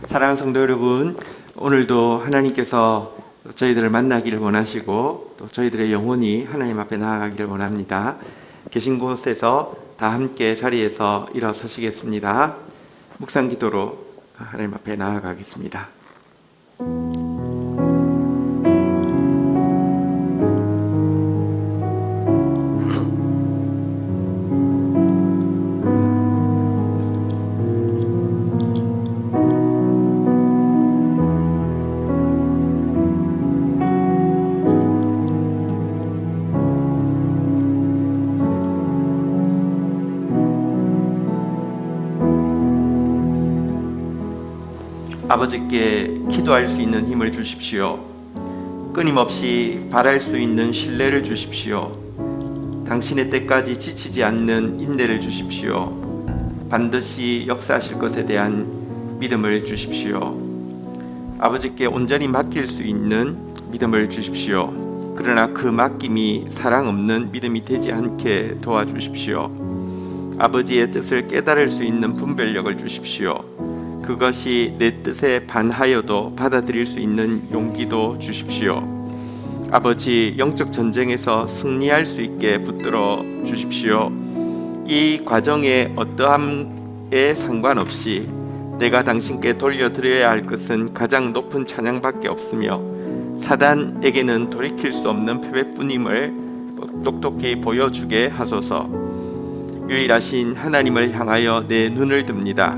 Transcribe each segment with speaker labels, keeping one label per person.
Speaker 1: 사랑하는 성도 여러분, 오늘도 하나님께서 저희들을 만나기를 원하시고 또 저희들의 영혼이 하나님 앞에 나아가기를 원합니다. 계신 곳에서 다 함께 자리에서 일어서시겠습니다. 묵상 기도로 하나님 앞에 나아가겠습니다. 아버지께 기도할 수 있는 힘을 주십시오. 끊임없이 바랄 수 있는 신뢰를 주십시오. 당신의 때까지 지치지 않는 인내를 주십시오. 반드시 역사하실 것에 대한 믿음을 주십시오. 아버지께 온전히 맡길 수 있는 믿음을 주십시오. 그러나 그 맡김이 사랑 없는 믿음이 되지 않게 도와주십시오. 아버지의 뜻을 깨달을 수 있는 분별력을 주십시오. 그것이 내 뜻에 반하여도 받아들일 수 있는 용기도 주십시오. 아버지, 영적 전쟁에서 승리할 수 있게 붙들어 주십시오. 이 과정에 어떠함에 상관없이 내가 당신께 돌려드려야 할 것은 가장 높은 찬양밖에 없으며 사단에게는 돌이킬 수 없는 패배뿐임을 똑똑히 보여주게 하소서. 유일하신 하나님을 향하여 내 눈을 듭니다.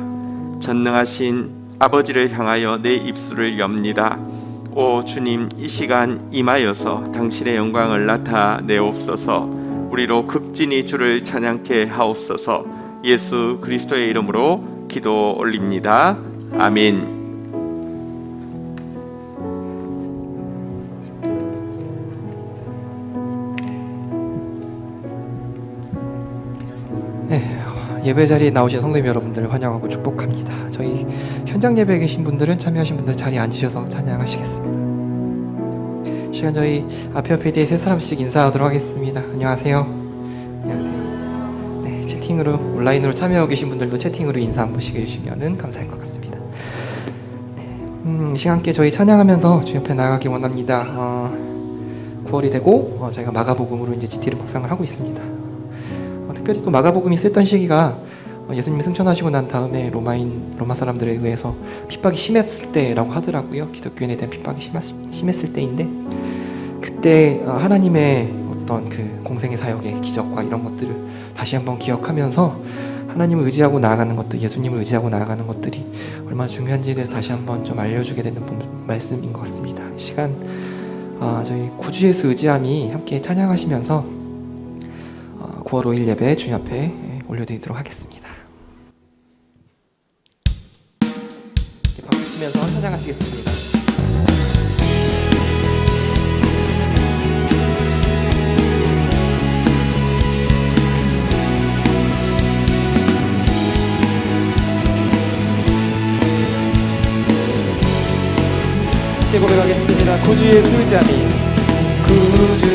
Speaker 1: 전능하신 아버지를 향하여 내 입술을 엽니다. 오 주님, 이 시간 임하여서 당신의 영광을 나타내옵소서. 우리로 극진히 주를 찬양케 하옵소서. 예수 그리스도의 이름으로 기도 올립니다. 아멘.
Speaker 2: 예배 자리에 나오신 성도님 여러분들을 환영하고 축복합니다. 저희 현장 예배에 계신 분들은, 참여하신 분들 자리에 앉으셔서 찬양하시겠습니다. 시간 저희 앞에 뒤에 세 사람씩 인사하도록 하겠습니다. 안녕하세요. 안녕하세요. 네, 채팅으로 온라인으로 참여하고 계신 분들도 채팅으로 인사 한 번씩 해주시면 감사할 것 같습니다. 이 시간 함께 저희 찬양하면서 주 옆에 나아가기 원합니다. 9월이 되고 저희가 마가복음으로 이제 GT를 묵상을 하고 있습니다. 특별히 또 마가복음이 쓰였던 시기가 예수님이 승천하시고 난 다음에 로마 사람들에 의해서 핍박이 심했을 때라고 하더라고요. 기독교인에 대한 핍박이 심했을 때인데, 그때 하나님의 어떤 그 공생의 사역의 기적과 이런 것들을 다시 한번 기억하면서 하나님을 의지하고 나아가는 것들, 예수님을 의지하고 나아가는 것들이 얼마나 중요한지에 대해서 다시 한번 좀 알려주게 되는 말씀인 것 같습니다. 이 시간 저희 구주 예수 의지함이 함께 찬양하시면서 9월 5일 예배 주님 앞에 올려드리도록 하겠습니다. 박수 치면서 찬양하시겠습니다. 함께 고백하겠습니다. 구주 예수 의지함이, 구주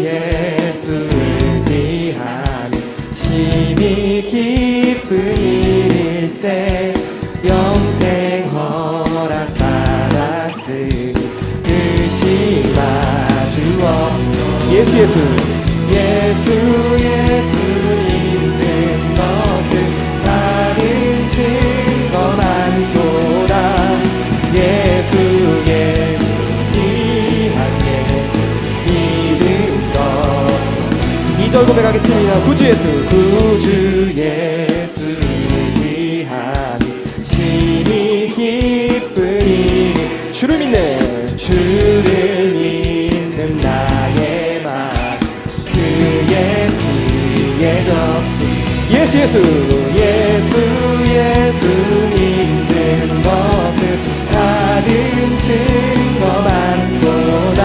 Speaker 2: 예수 의지함이 심히 기쁜 일일세. 영생 허락받았으니 의심하주어. 예수 믿는 것은 다른 증거 많도다. 예수 귀한 예수 믿는 것. 2절 고백하겠습니다. 구주 예수 의지함이 심히 기쁜 일이. 주를 믿는 나의 맘 그의 피에 적시. 예수 믿는 것은 다른 증거 많도다.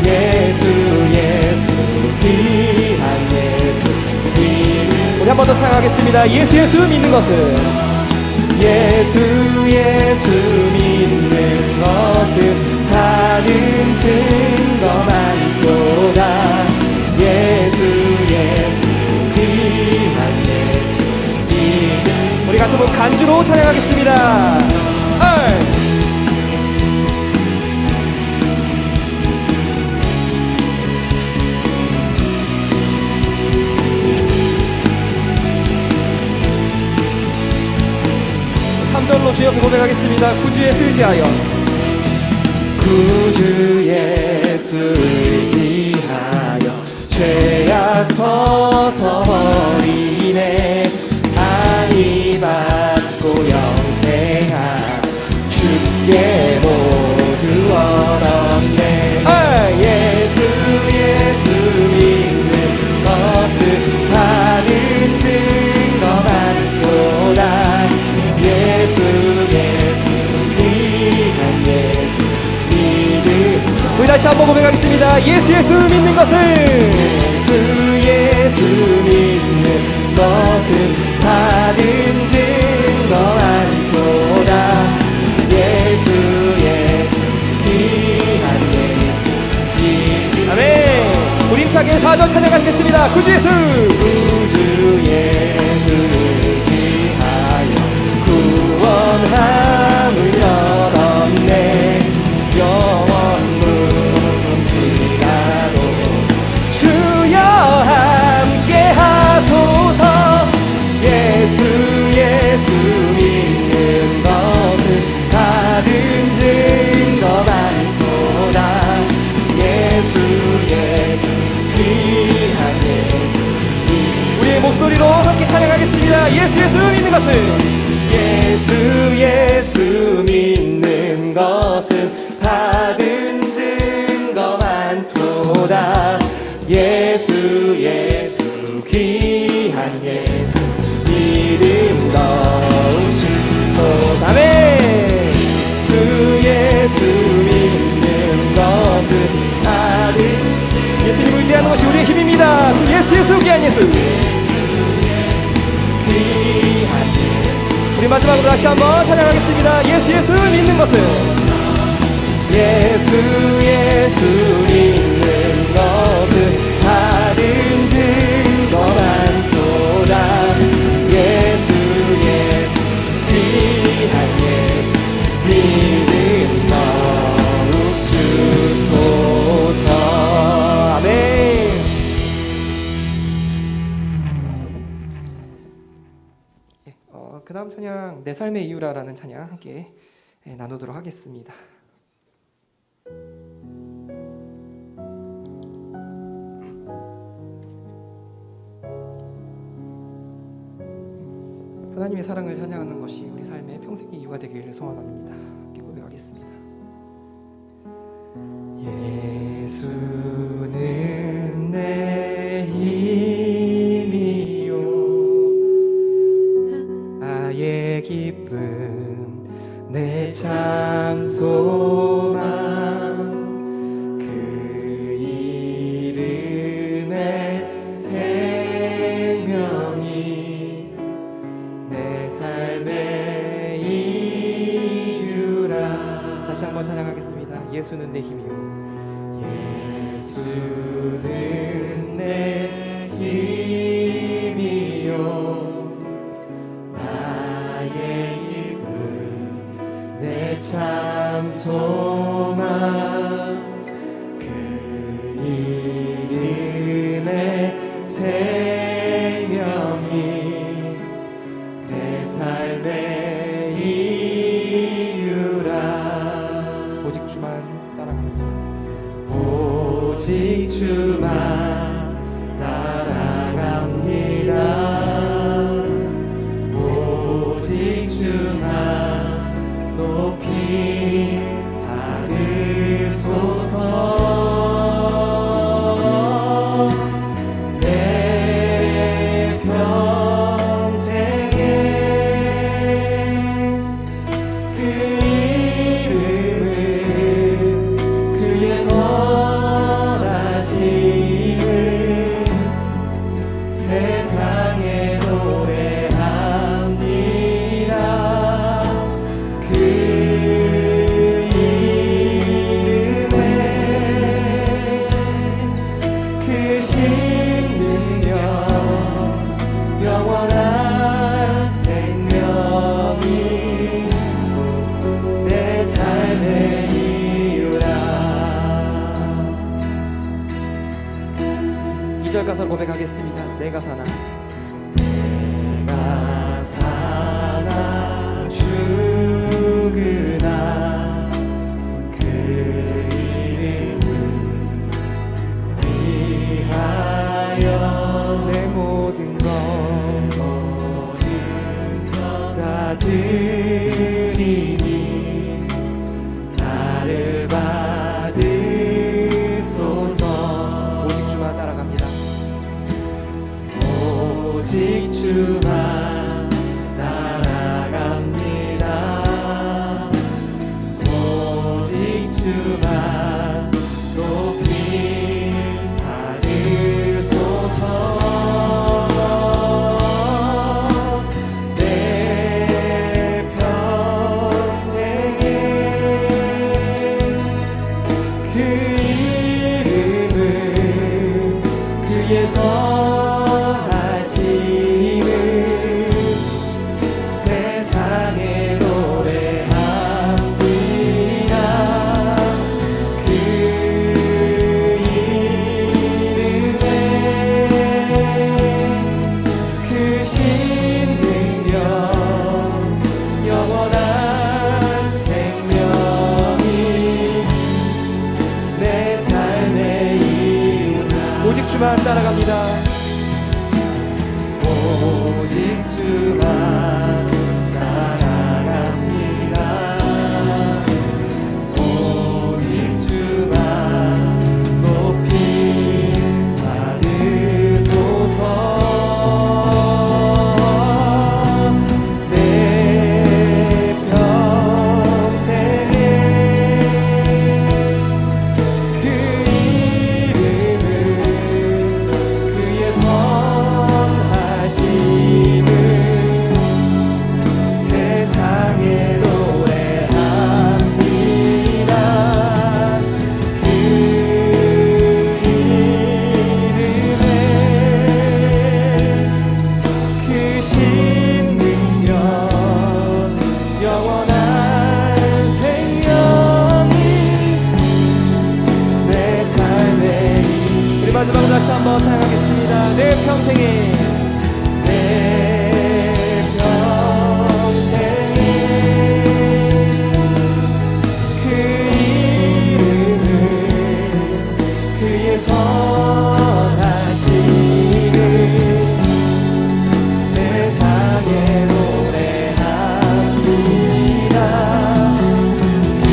Speaker 2: 예수 귀한 예수 믿는. 우리 한 번 더 찬양하겠습니다. 예수 믿는 것은, 예수 믿는 것은 다른 증거 많도다. 예수 귀한 예수 믿는. 우리 같은 분 간주로 찬양하겠습니다. 주 옆에 고백하겠습니다. 구주 예수 의지하여,
Speaker 3: 구주 예수 의지하여 죄악 벗어버리네. 안위 받고 영생한 주께 모두 얻었네. 예수 믿는 것은 받은 증거 많도다. 예수 귀한 예수 믿음.
Speaker 2: 우리 다시 한번 고백하겠습니다. 예수 믿는 것은,
Speaker 3: 예수 믿는 것은 받은 증거 많도다. 예수 귀한 예수 믿음.
Speaker 2: 아멘. 우리 힘차게 4절 찬양하겠습니다. 구주 예수,
Speaker 3: 구주 예수를 의지하여 구원함을 얻었네. 영원 무궁치라도 주여 함께 하소서. 예수 믿는 것은 받은 증거 많도다. 예수 귀한 예수.
Speaker 2: 우리의 목소리로 함께 찬양하겠습니다. 예수 믿는 것은,
Speaker 3: 예수 믿는 것은 받은 증거 많도다. 예수 귀한 예수 믿음 더욱 주소서.
Speaker 2: 아멘.
Speaker 3: 예수 믿는 것은 받은
Speaker 2: 예수님 의지하는 것이 우리의 힘입니다. 예수 귀한 예수.
Speaker 3: 귀한
Speaker 2: 우리 마지막으로 다시 한번 찬양하겠습니다. 예수 믿는 것은,
Speaker 3: 예수 믿는 것은 받은 증거 많도다. 예수 귀한 예수 믿음 더욱 주소서.
Speaker 2: 아멘. 그 다음 찬양, 내 삶의 이유라라는 찬양 함께 나누도록 하겠습니다. 하나님의 사랑을 찬양하는 것이 우리 삶의 평생의 이유가 되기를 소원합니다. 함께 고백하겠습니다.
Speaker 3: 예수는 내 힘이요 나의 기쁨 내 참 소망 그 이름의 생명이 내 삶의 이유라.
Speaker 2: 다시 한번 찬양하겠습니다. 예수는 내 힘이요
Speaker 3: 예수는 내 힘이요 나의 기쁨 내 참 소망 그 이름의 생명이 내 삶의 이유라.
Speaker 2: 오직 주만 따라갑니다.
Speaker 3: 오직 주만 따라갑니다. 오직 주만 높이 받으소서. 내 평생에 그 이름을 주의 선하심을 세상에 노래합니다. 그 이름에 그 신능력 영원한 생명이 내 삶의 이유라.
Speaker 2: 2절 가사 고백하겠습니다. 내가 사나
Speaker 3: 내가 사나 주 드리니 나를 받으소서.
Speaker 2: 오직 주만 따라갑니다.
Speaker 3: 오직 주만 따라갑니다. 오직 주만 높이 받으소서. 내 평생에 그 이름을 그의 선하심을 세상에 노래합니다. 그 이름에 크신 능력 영원한 생명이 내 삶의 이유라.
Speaker 2: 오직 주만 따라갑니다.
Speaker 3: 오직 주만 따라갑니다. 오직 주만 높이 받으소서. 내 평생에 그 이름을 그의 선하심을 세상에 노래합니다. 그 이름에 크신 능력 영원한 생명이 내 삶의
Speaker 2: 우리 마지막으로 다시 한번 찬양하겠습니다. 내 평생에
Speaker 3: 내 평생에 그 이름을 그의 선하심을 세상에 노래합니다. 그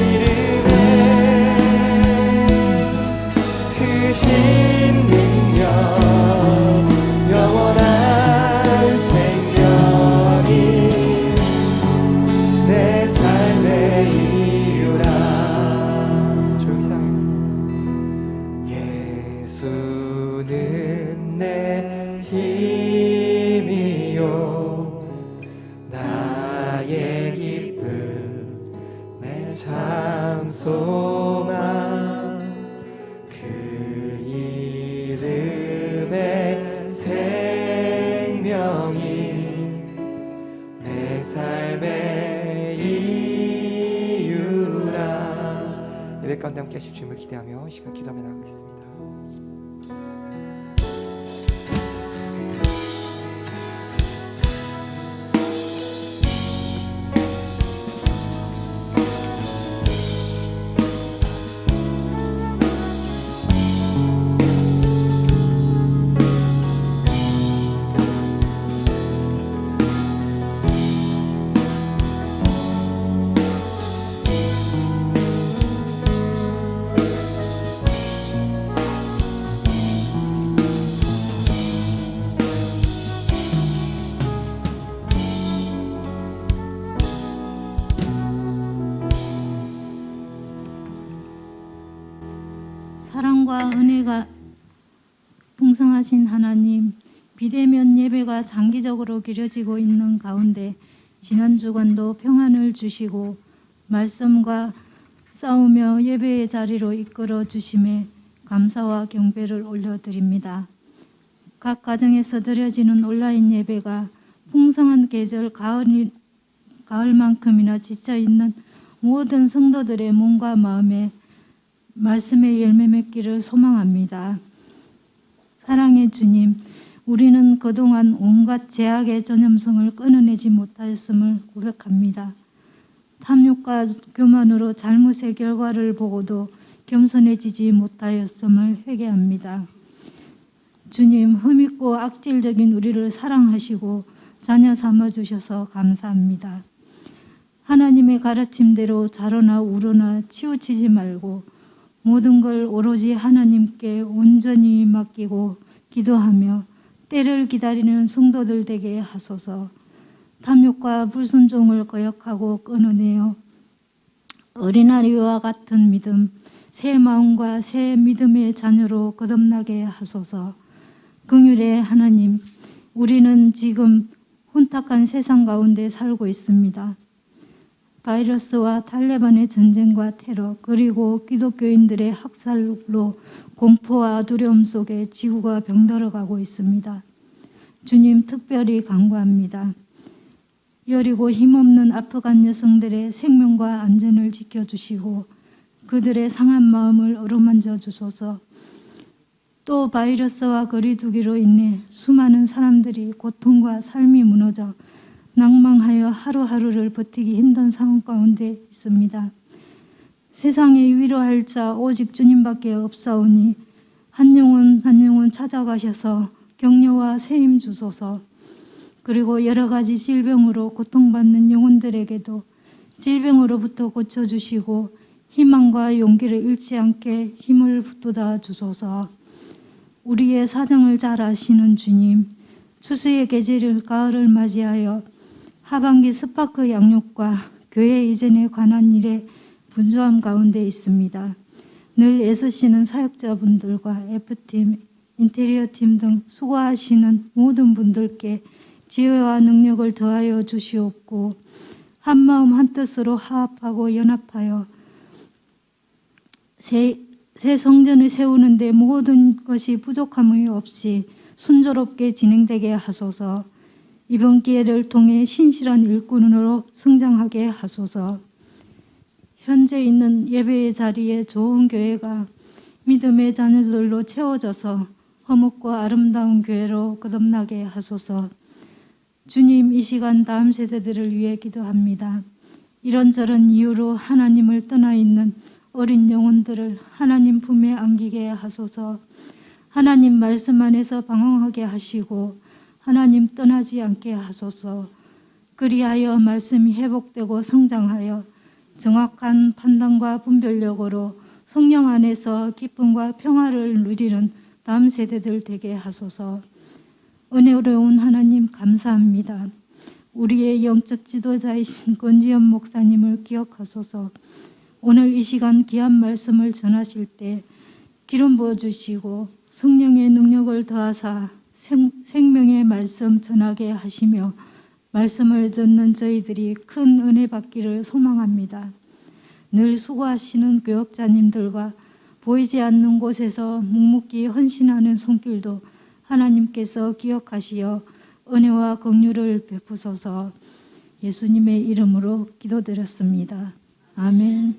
Speaker 3: 이름에 크신 능력 영원한 생명이 내 삶의 이유라.
Speaker 2: 조용히 찬양하겠습니다.
Speaker 3: 예수는 내 힘이요 나의 기쁨 내 참 소망. 그 이름의 생명이 내 삶의 이유라.
Speaker 2: 예배 가운데 함께 하실 주님을 기대하며 시간 기도하며 나가겠습니다.
Speaker 4: 사랑과 은혜가 풍성하신 하나님, 비대면 예배가 장기적으로 길어지고 있는 가운데 지난 주간도 평안을 주시고 말씀과 싸우며 예배의 자리로 이끌어 주심에 감사와 경배를 올려드립니다. 각 가정에서 드려지는 온라인 예배가 풍성한 계절 가을만큼이나 지쳐있는 모든 성도들의 몸과 마음에 말씀의 열매 맺기를 소망합니다. 사랑의 주님, 우리는 그동안 온갖 제약의 전염성을 끊어내지 못하였음을 고백합니다. 탐욕과 교만으로 잘못의 결과를 보고도 겸손해지지 못하였음을 회개합니다. 주님, 흠있고 악질적인 우리를 사랑하시고 자녀 삼아주셔서 감사합니다. 하나님의 가르침대로 자로나 우로나 치우치지 말고 모든 걸 오로지 하나님께 온전히 맡기고 기도하며 때를 기다리는 성도들 되게 하소서. 탐욕과 불순종을 거역하고 끊어내어 어린아이와 같은 믿음, 새 마음과 새 믿음의 자녀로 거듭나게 하소서. 긍휼의 하나님, 우리는 지금 혼탁한 세상 가운데 살고 있습니다. 바이러스와 탈레반의 전쟁과 테러, 그리고 기독교인들의 학살로 공포와 두려움 속에 지구가 병들어가고 있습니다. 주님, 특별히 간구합니다. 여리고 힘없는 아프간 여성들의 생명과 안전을 지켜주시고 그들의 상한 마음을 어루만져 주소서. 또 바이러스와 거리두기로 인해 수많은 사람들이 고통과 삶이 무너져 낭망하여 하루하루를 버티기 힘든 상황 가운데 있습니다. 세상에 위로할 자 오직 주님밖에 없사오니 한 영혼 한 영혼 찾아가셔서 격려와 세임 주소서. 그리고 여러 가지 질병으로 고통받는 영혼들에게도 질병으로부터 고쳐주시고 희망과 용기를 잃지 않게 힘을 북돋아 주소서. 우리의 사정을 잘 아시는 주님, 추수의 계절을 가을을 맞이하여 하반기 스파크 양육과 교회 이전에 관한 일에 분주함 가운데 있습니다. 늘 애쓰시는 사역자분들과 F팀, 인테리어팀 등 수고하시는 모든 분들께 지혜와 능력을 더하여 주시옵고 한마음 한뜻으로 화합하고 연합하여 새 성전을 세우는데 모든 것이 부족함이 없이 순조롭게 진행되게 하소서. 이번 기회를 통해 신실한 일꾼으로 성장하게 하소서. 현재 있는 예배의 자리에 좋은 교회가 믿음의 자녀들로 채워져서 화목고 아름다운 교회로 거듭나게 하소서. 주님, 이 시간 다음 세대들을 위해 기도합니다. 이런저런 이유로 하나님을 떠나 있는 어린 영혼들을 하나님 품에 안기게 하소서. 하나님 말씀 안에서 방황하게 하시고 하나님 떠나지 않게 하소서. 그리하여 말씀이 회복되고 성장하여 정확한 판단과 분별력으로 성령 안에서 기쁨과 평화를 누리는 다음 세대들 되게 하소서. 은혜로운 하나님 감사합니다. 우리의 영적 지도자이신 권지연 목사님을 기억하소서. 오늘 이 시간 귀한 말씀을 전하실 때 기름 부어주시고 성령의 능력을 더하사 생명의 말씀 전하게 하시며 말씀을 듣는 저희들이 큰 은혜 받기를 소망합니다. 늘 수고하시는 교역자님들과 보이지 않는 곳에서 묵묵히 헌신하는 손길도 하나님께서 기억하시어 은혜와 긍휼을 베푸소서. 예수님의 이름으로 기도드렸습니다. 아멘.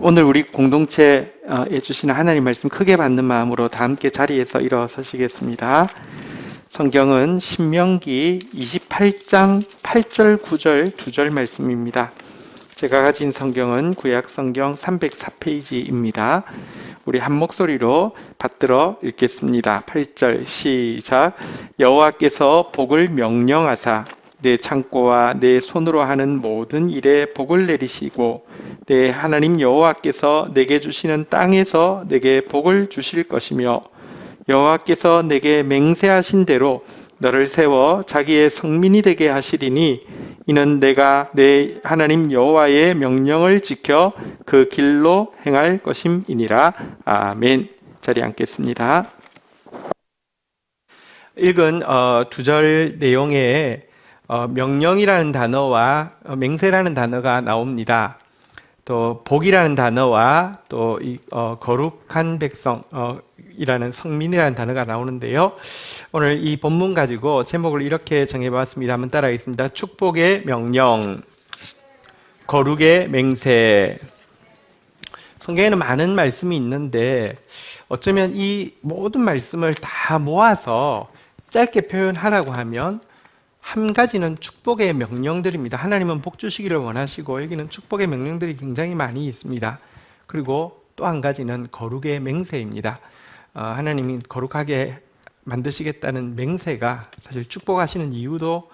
Speaker 1: 오늘 우리 공동체에 주시는 하나님 말씀 크게 받는 마음으로 다 함께 자리에서 일어서시겠습니다. 성경은 신명기 28장 8절 9절 2절 말씀입니다. 제가 가진 성경은 구약 성경 304페이지입니다. 우리 한 목소리로 받들어 읽겠습니다. 8절 시작. 여호와께서 복을 명령하사 내 창고와 내 손으로 하는 모든 일에 복을 내리시고 내 하나님 여호와께서 내게 주시는 땅에서 내게 복을 주실 것이며 여호와께서 내게 맹세하신 대로 너를 세워 자기의 성민이 되게 하시리니 이는 내가 내 하나님 여호와의 명령을 지켜 그 길로 행할 것임이니라. 아멘. 자리에 앉겠습니다. 읽은 두 절 내용에 명령이라는 단어와 맹세라는 단어가 나옵니다. 또 복이라는 단어와 또 거룩한 백성이라는 성민이라는 단어가 나오는데요. 오늘 이 본문 가지고 제목을 이렇게 정해봤습니다. 한번 따라하겠습니다. 축복의 명령, 거룩의 맹세. 성경에는 많은 말씀이 있는데 어쩌면 이 모든 말씀을 다 모아서 짧게 표현하라고 하면
Speaker 3: 한 가지는 축복의 명령들입니다. 하나님은 복 주시기를 원하시고 여기는 축복의 명령들이 굉장히 많이 있습니다. 그리고 또 한 가지는 거룩의 맹세입니다. 하나님이 거룩하게 만드시겠다는 맹세가 사실 축복하시는 이유도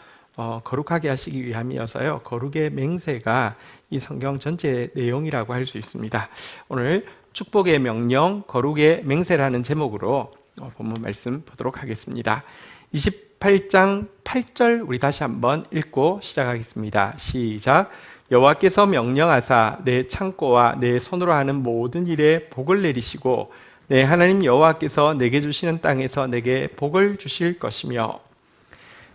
Speaker 3: 거룩하게 하시기 위함이어서요. 거룩의 맹세가 이 성경 전체의 내용이라고 할 수 있습니다. 오늘 축복의 명령, 거룩의 맹세라는 제목으로 본문 말씀 보도록 하겠습니다. 28장 8절 우리 다시 한번 읽고 시작하겠습니다. 시작. 여호와께서 명령하사 내 창고와 내 손으로 하는 모든 일에 복을 내리시고 내 하나님 여호와께서 내게 주시는 땅에서 내게 복을 주실 것이며.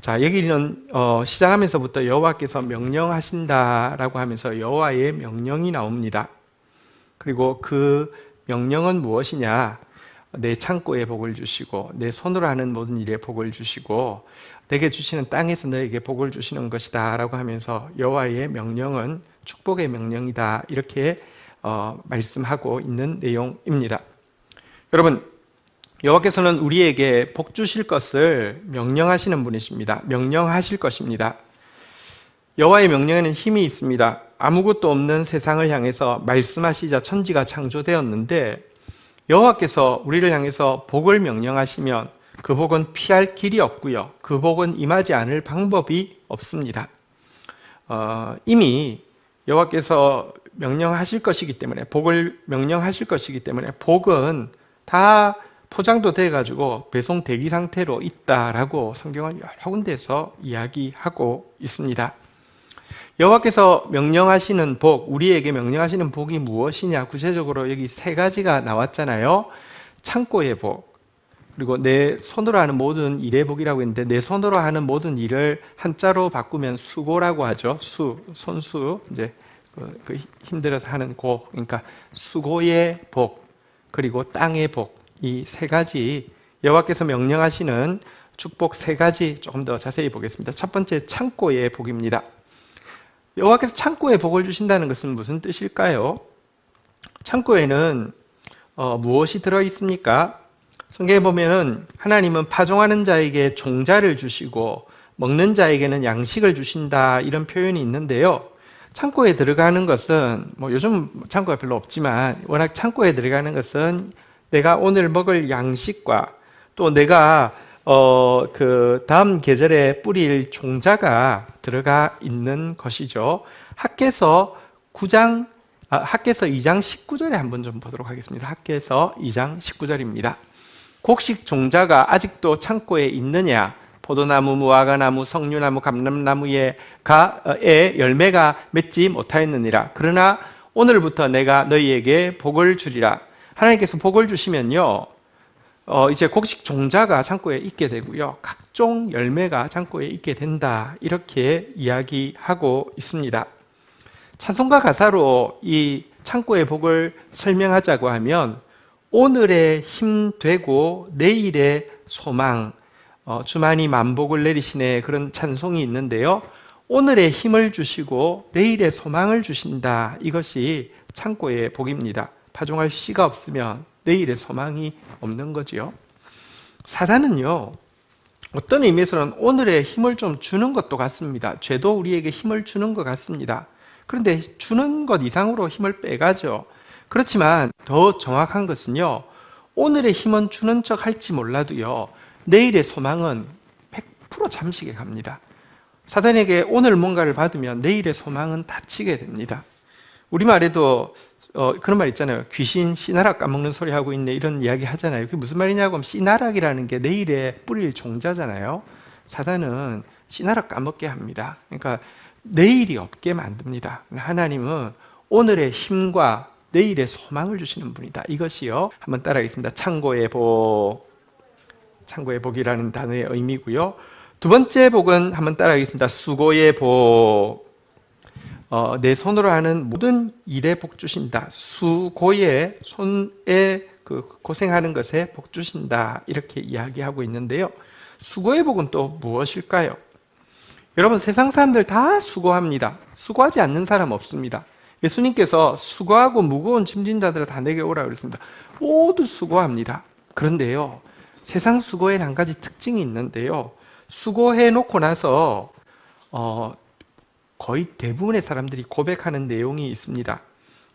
Speaker 3: 자, 여기는 시작하면서부터 여호와께서 명령하신다라고 하면서 여호와의 명령이 나옵니다. 그리고 그 명령은 무엇이냐? 내 창고에 복을 주시고 내 손으로 하는 모든 일에 복을 주시고 내게 주시는 땅에서 너에게 복을 주시는 것이다 라고 하면서 여호와의 명령은 축복의 명령이다 이렇게 말씀하고 있는 내용입니다. 여러분, 여호와께서는 우리에게 복 주실 것을 명령하시는 분이십니다. 명령하실 것입니다. 여호와의 명령에는 힘이 있습니다. 아무것도 없는 세상을 향해서 말씀하시자 천지가 창조되었는데 여호와께서 우리를 향해서 복을 명령하시면 그 복은 피할 길이 없고요. 그 복은 임하지 않을 방법이 없습니다. 이미 여호와께서 명령하실 것이기 때문에 복을 명령하실 것이기 때문에 복은 다 포장도 돼가지고 배송 대기 상태로 있다라고 성경은 여러 군데서 이야기하고 있습니다. 여호와께서 명령하시는 복, 우리에게 명령하시는 복이 무엇이냐? 구체적으로 여기 세 가지가 나왔잖아요. 창고의 복, 그리고 내 손으로 하는 모든 일의 복이라고 했는데 내 손으로 하는 모든 일을 한자로 바꾸면 수고라고 하죠. 손수, 이제 그 힘들어서 하는 고, 그러니까 수고의 복, 그리고 땅의 복, 이 세 가지 여호와께서 명령하시는 축복 세 가지 조금 더 자세히 보겠습니다. 첫 번째, 창고의 복입니다. 여호와께서 창고에 복을 주신다는 것은 무슨 뜻일까요? 창고에는 무엇이 들어 있습니까? 성경에 보면은 하나님은 파종하는 자에게 종자를 주시고 먹는 자에게는 양식을 주신다 이런 표현이 있는데요. 창고에 들어가는 것은 요즘 창고가 별로 없지만 워낙 창고에 들어가는 것은 내가 오늘 먹을 양식과 또 내가 그 다음 계절에 뿌릴 종자가 들어가 있는 것이죠. 학개서 2장 19절에 한번 좀 보도록 하겠습니다. 학개서 2장 19절입니다. 곡식 종자가 아직도 창고에 있느냐? 포도나무, 무화과나무, 석류나무, 감람나무에 열매가 맺지 못하였느니라. 그러나 오늘부터 내가 너희에게 복을 주리라. 하나님께서 복을 주시면요, 이제 곡식 종자가 창고에 있게 되고요, 각종 열매가 창고에 있게 된다 이렇게 이야기하고 있습니다. 찬송가 가사로 이 창고의 복을 설명하자고 하면 오늘의 힘 되고 내일의 소망, 주만이 만복을 내리시네 그런 찬송이 있는데요. 오늘의 힘을 주시고 내일의 소망을 주신다. 이것이 창고의 복입니다. 파종할 씨가 없으면 내일의 소망이 없는 거지요. 사단은요, 어떤 의미에서는 오늘의 힘을 좀 주는 것도 같습니다. 죄도 우리에게 힘을 주는 것 같습니다. 그런데 주는 것 이상으로 힘을 빼가죠. 그렇지만 더 정확한 것은요, 오늘의 힘은 주는 척 할지 몰라도요, 내일의 소망은 100% 잠식해 갑니다. 사단에게 오늘 뭔가를 받으면 내일의 소망은 닫히게 됩니다. 우리말에도 그런 말 있잖아요. 귀신 씨나락 까먹는 소리 하고 있네 이런 이야기 하잖아요. 그게 무슨 말이냐고 하면 씨나락이라는 게 내일에 뿌릴 종자잖아요. 사단은 씨나락 까먹게 합니다. 그러니까 내일이 없게 만듭니다. 하나님은 오늘의 힘과 내일의 소망을 주시는 분이다. 이것이요, 한번 따라하겠습니다. 창고의 복, 창고의 복이라는 단어의 의미고요. 두 번째 복은 한번 따라하겠습니다. 수고의 복. 내 손으로 하는 모든 일에 복 주신다. 수고의 손에 그 고생하는 것에 복 주신다. 이렇게 이야기하고 있는데요. 수고의 복은 또 무엇일까요? 여러분, 세상 사람들 다 수고합니다. 수고하지 않는 사람 없습니다. 예수님께서 수고하고 무거운 짐진 자들을 다 내게 오라 그랬습니다. 모두 수고합니다. 그런데요, 세상 수고에는 한 가지 특징이 있는데요. 수고해 놓고 나서 거의 대부분의 사람들이 고백하는 내용이 있습니다.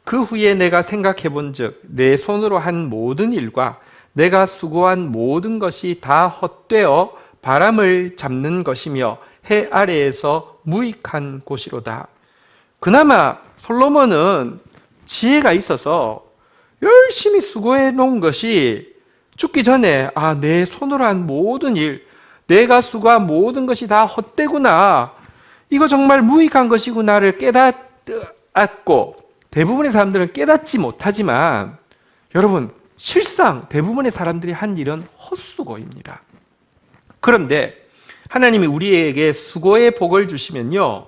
Speaker 3: 그 후에 내가 생각해 본즉 내 손으로 한 모든 일과 내가 수고한 모든 것이 다 헛되어 바람을 잡는 것이며 해 아래에서 무익한 곳이로다. 그나마 솔로몬은 지혜가 있어서 열심히 수고해 놓은 것이 죽기 전에 내 손으로 한 모든 일, 내가 수고한 모든 것이 다 헛되구나, 이거 정말 무익한 것이구나를 깨닫고, 대부분의 사람들은 깨닫지 못하지만 여러분, 실상 대부분의 사람들이 한 일은 헛수고입니다. 그런데 하나님이 우리에게 수고의 복을 주시면요,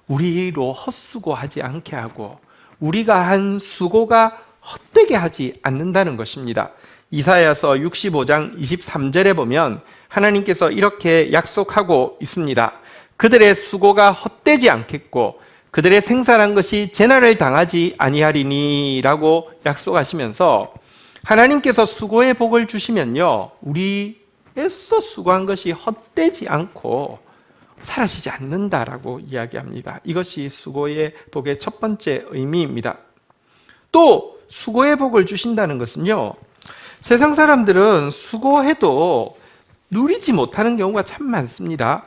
Speaker 3: 우리로 헛수고하지 않게 하고 우리가 한 수고가 헛되게 하지 않는다는 것입니다. 이사야서 65장 23절에 보면 하나님께서 이렇게 약속하고 있습니다. 그들의 수고가 헛되지 않겠고 그들의 생산한 것이 재난을 당하지 아니하리니 라고 약속하시면서, 하나님께서 수고의 복을 주시면요, 우리 애써 수고한 것이 헛되지 않고 사라지지 않는다라고 이야기합니다. 이것이 수고의 복의 첫 번째 의미입니다. 또 수고의 복을 주신다는 것은요, 세상 사람들은 수고해도 누리지 못하는 경우가 참 많습니다.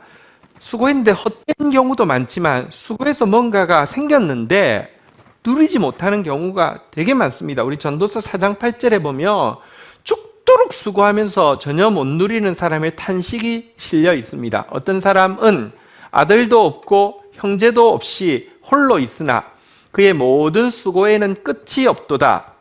Speaker 3: 수고했는데 헛된 경우도 많지만 수고해서 뭔가가 생겼는데 누리지 못하는 경우가 되게 많습니다. 우리 전도서 4장 8절에 보면 죽도록 수고하면서 전혀 못 누리는 사람의 탄식이 실려 있습니다. 어떤 사람은 아들도 없고 형제도 없이 홀로 있으나 그의 모든 수고에는 끝이 없도다.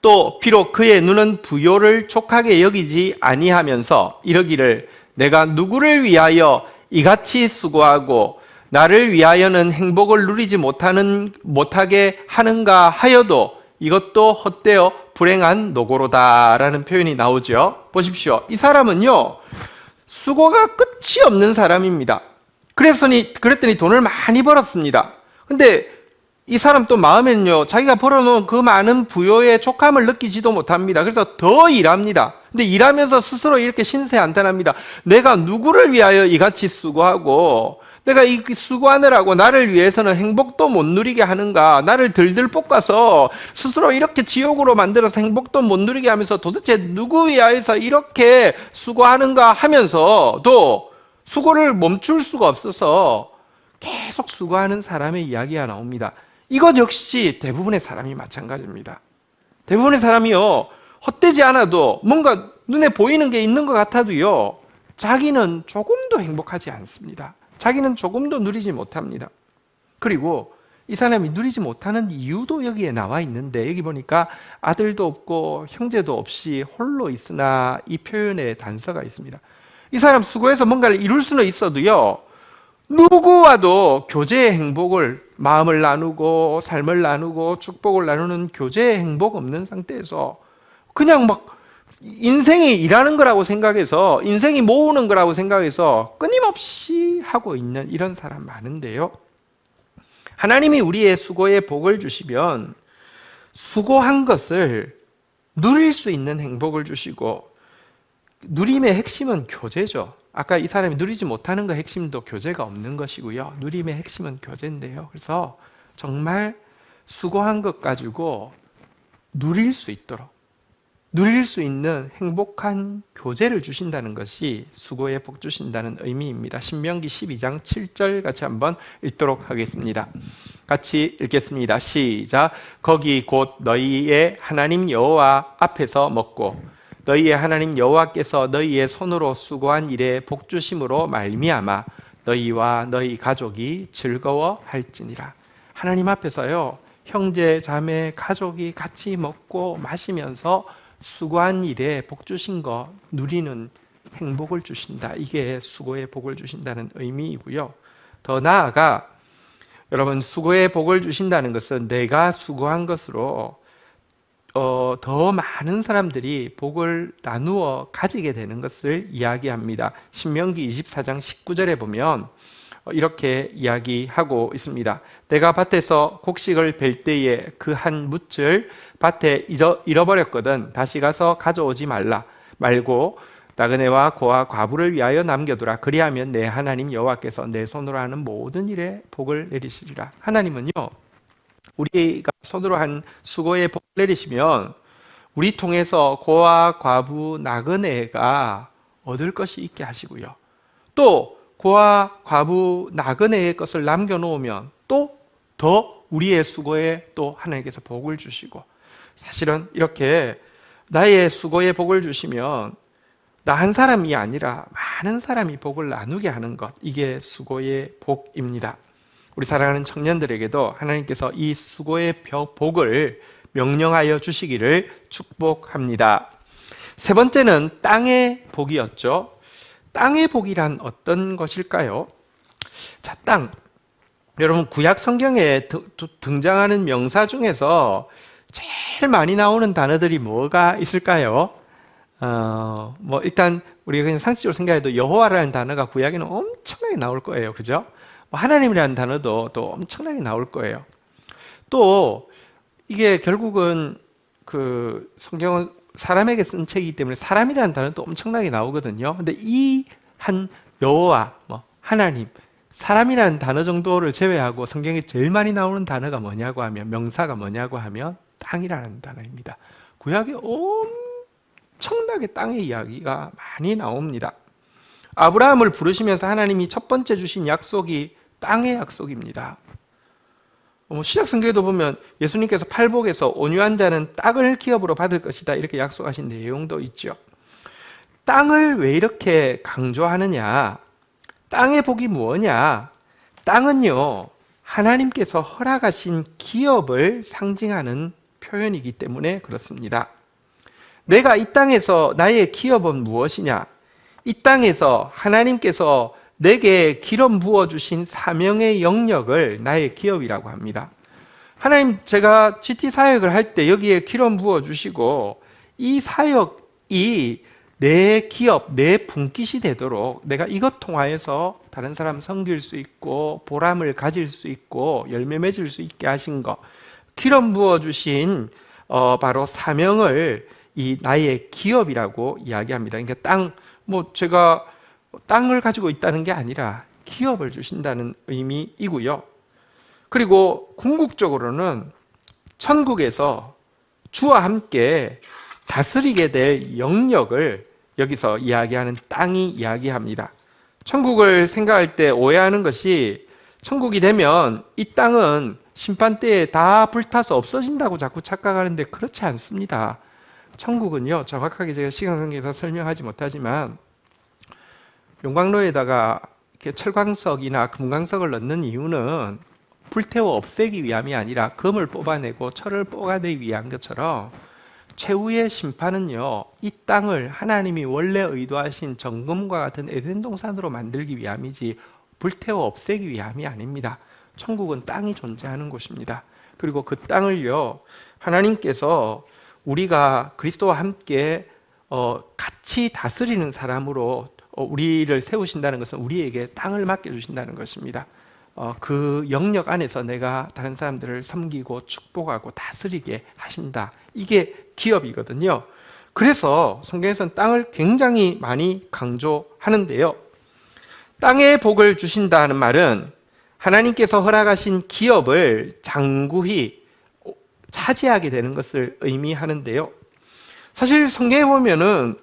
Speaker 3: 또 비록 그의 눈은 부요를 족하게 여기지 아니하면서 이러기를 내가 누구를 위하여 이같이 수고하고 나를 위하여는 행복을 누리지 못하게 하는가 하여도 이것도 헛되어 불행한 노고로다라는 표현이 나오죠. 보십시오. 이 사람은요, 수고가 끝이 없는 사람입니다. 그랬더니 돈을 많이 벌었습니다. 근데 이 사람 또 마음에는요, 자기가 벌어놓은 그 많은 부요의 족함을 느끼지도 못합니다. 그래서 더 일합니다. 근데 일하면서 스스로 이렇게 신세한탄합니다. 내가 누구를 위하여 이같이 수고하고 내가 이 수고하느라고 나를 위해서는 행복도 못 누리게 하는가, 나를 들들 볶아서 스스로 이렇게 지옥으로 만들어서 행복도 못 누리게 하면서 도대체 누구 위하여서 이렇게 수고하는가 하면서도 수고를 멈출 수가 없어서 계속 수고하는 사람의 이야기가 나옵니다. 이것 역시 대부분의 사람이 마찬가지입니다. 대부분의 사람이요, 헛되지 않아도 뭔가 눈에 보이는 게 있는 것 같아도요, 자기는 조금도 행복하지 않습니다. 자기는 조금도 누리지 못합니다. 그리고 이 사람이 누리지 못하는 이유도 여기에 나와 있는데, 여기 보니까 아들도 없고 형제도 없이 홀로 있으나, 이 표현에 단서가 있습니다. 이 사람 수고해서 뭔가를 이룰 수는 있어도요, 누구와도 교제의 행복을, 마음을 나누고 삶을 나누고 축복을 나누는 교제의 행복 없는 상태에서 그냥 막 인생이 일하는 거라고 생각해서, 인생이 모으는 거라고 생각해서 끊임없이 하고 있는 이런 사람 많은데요, 하나님이 우리의 수고에 복을 주시면 수고한 것을 누릴 수 있는 행복을 주시고, 누림의 핵심은 교제죠. 아까 이 사람이 누리지 못하는 거 핵심도 교제가 없는 것이고요, 누림의 핵심은 교제인데요. 그래서 정말 수고한 것 가지고 누릴 수 있도록, 누릴 수 있는 행복한 교제를 주신다는 것이 수고에 복 주신다는 의미입니다. 신명기 12장 7절 같이 한번 읽도록 하겠습니다. 같이 읽겠습니다. 시작. 거기 곧 너희의 하나님 여호와 앞에서 먹고 너희의 하나님 여호와께서 너희의 손으로 수고한 일에 복 주심으로 말미암아 너희와 너희 가족이 즐거워할지니라. 하나님 앞에서요, 형제, 자매, 가족이 같이 먹고 마시면서 수고한 일에 복 주신 거 누리는 행복을 주신다. 이게 수고의 복을 주신다는 의미이고요. 더 나아가 여러분, 수고의 복을 주신다는 것은 내가 수고한 것으로 더 많은 사람들이 복을 나누어 가지게 되는 것을 이야기합니다. 신명기 24장 19절에 보면 이렇게 이야기하고 있습니다. 내가 밭에서 곡식을 벨 때에 그 한 뭇을 밭에 잃어버렸거든 다시 가서 가져오지 말고 나그네와 고아 과부를 위하여 남겨두라. 그리하면 내 하나님 여호와께서 내 손으로 하는 모든 일에 복을 내리시리라. 하나님은요, 우리가 손으로 한 수고에 복을 내리시면 우리 통해서 고아 과부 나그네가 얻을 것이 있게 하시고요, 또 고아 과부 나그네의 것을 남겨놓으면 또 더 우리의 수고에 또 하나님께서 복을 주시고, 사실은 이렇게 나의 수고에 복을 주시면 나 한 사람이 아니라 많은 사람이 복을 나누게 하는 것, 이게 수고의 복입니다. 우리 사랑하는 청년들에게도 하나님께서 이 수고의 복을 명령하여 주시기를 축복합니다. 세 번째는 땅의 복이었죠. 땅의 복이란 어떤 것일까요? 자, 땅. 여러분, 구약 성경에 등장하는 명사 중에서 제일 많이 나오는 단어들이 뭐가 있을까요? 일단 우리가 그냥 상식적으로 생각해도 여호와라는 단어가 구약에는 엄청나게 나올 거예요. 그죠? 하나님이라는 단어도 또 엄청나게 나올 거예요. 또 이게 결국은 그 성경은 사람에게 쓴 책이기 때문에 사람이라는 단어도 엄청나게 나오거든요. 근데 이 한 여호와, 하나님, 사람이라는 단어 정도를 제외하고 성경에 제일 많이 나오는 단어가 뭐냐고 하면, 명사가 뭐냐고 하면 땅이라는 단어입니다. 구약에 엄청나게 땅의 이야기가 많이 나옵니다. 아브라함을 부르시면서 하나님이 첫 번째 주신 약속이 땅의 약속입니다. 신약 성경에도 보면 예수님께서 팔복에서 온유한 자는 땅을 기업으로 받을 것이다, 이렇게 약속하신 내용도 있죠. 땅을 왜 이렇게 강조하느냐? 땅의 복이 뭐냐? 땅은요, 하나님께서 허락하신 기업을 상징하는 표현이기 때문에 그렇습니다. 내가 이 땅에서 나의 기업은 무엇이냐? 이 땅에서 하나님께서 내게 기름 부어주신 사명의 영역을 나의 기업이라고 합니다. 하나님, 제가 GT 사역을 할 때 여기에 기름 부어주시고 이 사역이 내 기업, 내 분깃이 되도록 내가 이것 통하여서 다른 사람 섬길 수 있고 보람을 가질 수 있고 열매 맺을 수 있게 하신 것, 기름 부어주신 바로 사명을 이 나의 기업이라고 이야기합니다. 그러니까 제가 땅을 가지고 있다는 게 아니라 기업을 주신다는 의미이고요. 그리고 궁극적으로는 천국에서 주와 함께 다스리게 될 영역을 여기서 이야기하는 땅이 이야기합니다. 천국을 생각할 때 오해하는 것이, 천국이 되면 이 땅은 심판 때에 다 불타서 없어진다고 자꾸 착각하는데 그렇지 않습니다. 천국은요, 정확하게 제가 시간 관계에서 설명하지 못하지만 용광로에다가 이렇게 철광석이나 금광석을 넣는 이유는 불태워 없애기 위함이 아니라 금을 뽑아내고 철을 뽑아내기 위한 것처럼 최후의 심판은요, 이 땅을 하나님이 원래 의도하신 정금과 같은 에덴 동산으로 만들기 위함이지 불태워 없애기 위함이 아닙니다. 천국은 땅이 존재하는 곳입니다. 그리고 그 땅을요, 하나님께서 우리가 그리스도와 함께 같이 다스리는 사람으로 우리를 세우신다는 것은 우리에게 땅을 맡겨주신다는 것입니다. 그 영역 안에서 내가 다른 사람들을 섬기고 축복하고 다스리게 하신다. 이게 기업이거든요. 그래서 성경에서는 땅을 굉장히 많이 강조하는데요. 땅의 복을 주신다는 말은 하나님께서 허락하신 기업을 장구히 차지하게 되는 것을 의미하는데요. 사실 성경에 보면은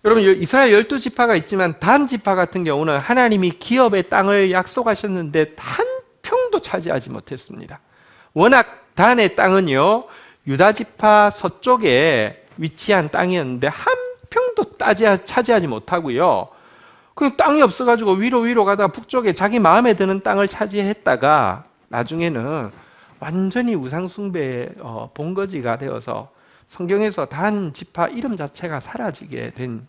Speaker 3: 여러분, 이스라엘 12지파가 있지만 단 지파 같은 경우는 하나님이 기업의 땅을 약속하셨는데 한 평도 차지하지 못했습니다. 워낙 단의 땅은요, 유다 지파 서쪽에 위치한 땅이었는데 한 평도 차지하지 못하고요, 그 땅이 없어가지고 위로 가다가 북쪽에 자기 마음에 드는 땅을 차지했다가 나중에는 완전히 우상숭배의 본거지가 되어서 성경에서 단 지파 이름 자체가 사라지게 된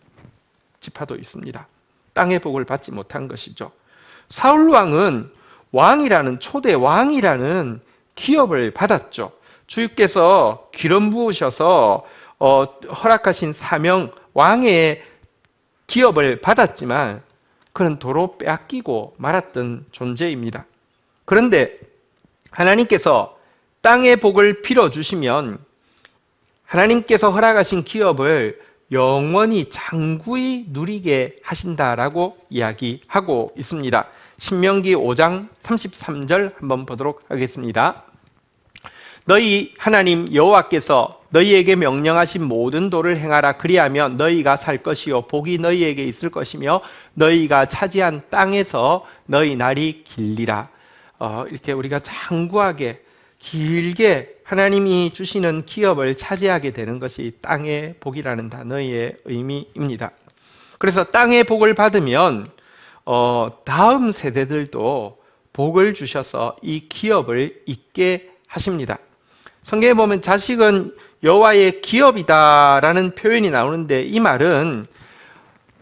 Speaker 3: 지파도 있습니다. 땅의 복을 받지 못한 것이죠. 사울 왕은 왕이라는, 초대 왕이라는 기업을 받았죠. 주께서 기름 부으셔서 허락하신 사명, 왕의 기업을 받았지만 그는 도로 빼앗기고 말았던 존재입니다. 그런데 하나님께서 땅의 복을 빌어주시면 하나님께서 허락하신 기업을 영원히 장구히 누리게 하신다라고 이야기하고 있습니다. 신명기 5장 33절 한번 보도록 하겠습니다. 너희 하나님 여호와께서 너희에게 명령하신 모든 도를 행하라. 그리하면 너희가 살 것이요 복이 너희에게 있을 것이며 너희가 차지한 땅에서 너희 날이 길리라. 이렇게 우리가 장구하게 길게 하나님이 주시는 기업을 차지하게 되는 것이 땅의 복이라는 단어의 의미입니다. 그래서 땅의 복을 받으면 다음 세대들도 복을 주셔서 이 기업을 잇게 하십니다. 성경에 보면 자식은 여호와의 기업이다라는 표현이 나오는데 이 말은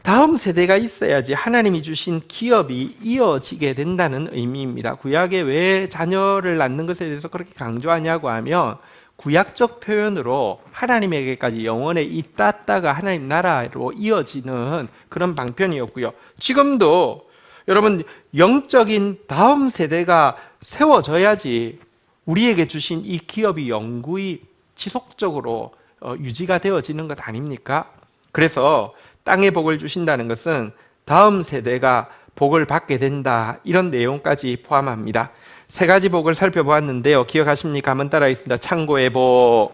Speaker 3: 다음 세대가 있어야지 하나님이 주신 기업이 이어지게 된다는 의미입니다. 구약에 왜 자녀를 낳는 것에 대해서 그렇게 강조하냐고 하면 구약적 표현으로 하나님에게까지 영원에 잇닿다가 하나님 나라로 이어지는 그런 방편이었고요. 지금도 여러분 영적인 다음 세대가 세워져야지 우리에게 주신 이 기업이 영구히 지속적으로 유지가 되어지는 것 아닙니까? 그래서 땅의 복을 주신다는 것은 다음 세대가 복을 받게 된다, 이런 내용까지 포함합니다. 세 가지 복을 살펴보았는데요. 기억하십니까? 한번 따라하겠습니다. 창고의 복,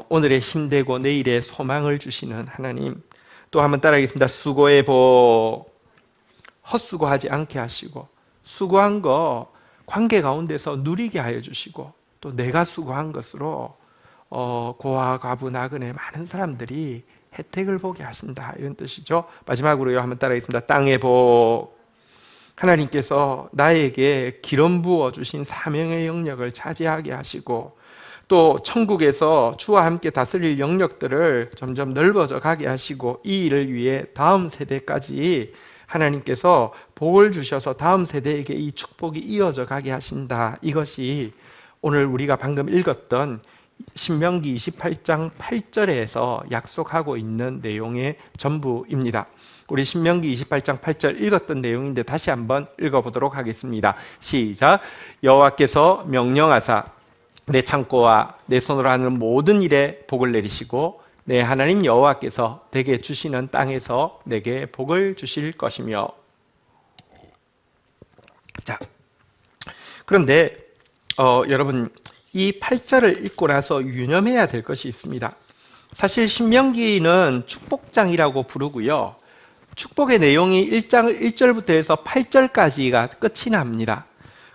Speaker 3: 오늘의 힘되고 내일의 소망을 주시는 하나님. 또 한번 따라하겠습니다. 수고의 복, 헛수고하지 않게 하시고 수고한 거 관계 가운데서 누리게 하여 주시고 또 내가 수고한 것으로 고아, 과부, 나그네 많은 사람들이 혜택을 보게 하신다, 이런 뜻이죠. 마지막으로요, 한번 따라하겠습니다. 땅의 복, 하나님께서 나에게 기름 부어 주신 사명의 영역을 차지하게 하시고 또 천국에서 주와 함께 다스릴 영역들을 점점 넓어져 가게 하시고 이 일을 위해 다음 세대까지 하나님께서 복을 주셔서 다음 세대에게 이 축복이 이어져 가게 하신다. 이것이 오늘 우리가 방금 읽었던 신명기 28장 8절에서 약속하고 있는 내용의 전부입니다. 우리 신명기 28장 8절 읽었던 내용인데 다시 한번 읽어보도록 하겠습니다. 시작. 여호와께서 명령하사 내 창고와 내 손으로 하는 모든 일에 복을 내리시고 내 하나님 여호와께서 내게 주시는 땅에서 내게 복을 주실 것이며. 자, 그런데 여러분 이 8절을 읽고 나서 유념해야 될 것이 있습니다. 사실 신명기는 축복장이라고 부르고요. 축복의 내용이 1장 1절부터 해서 8절까지가 끝이 납니다.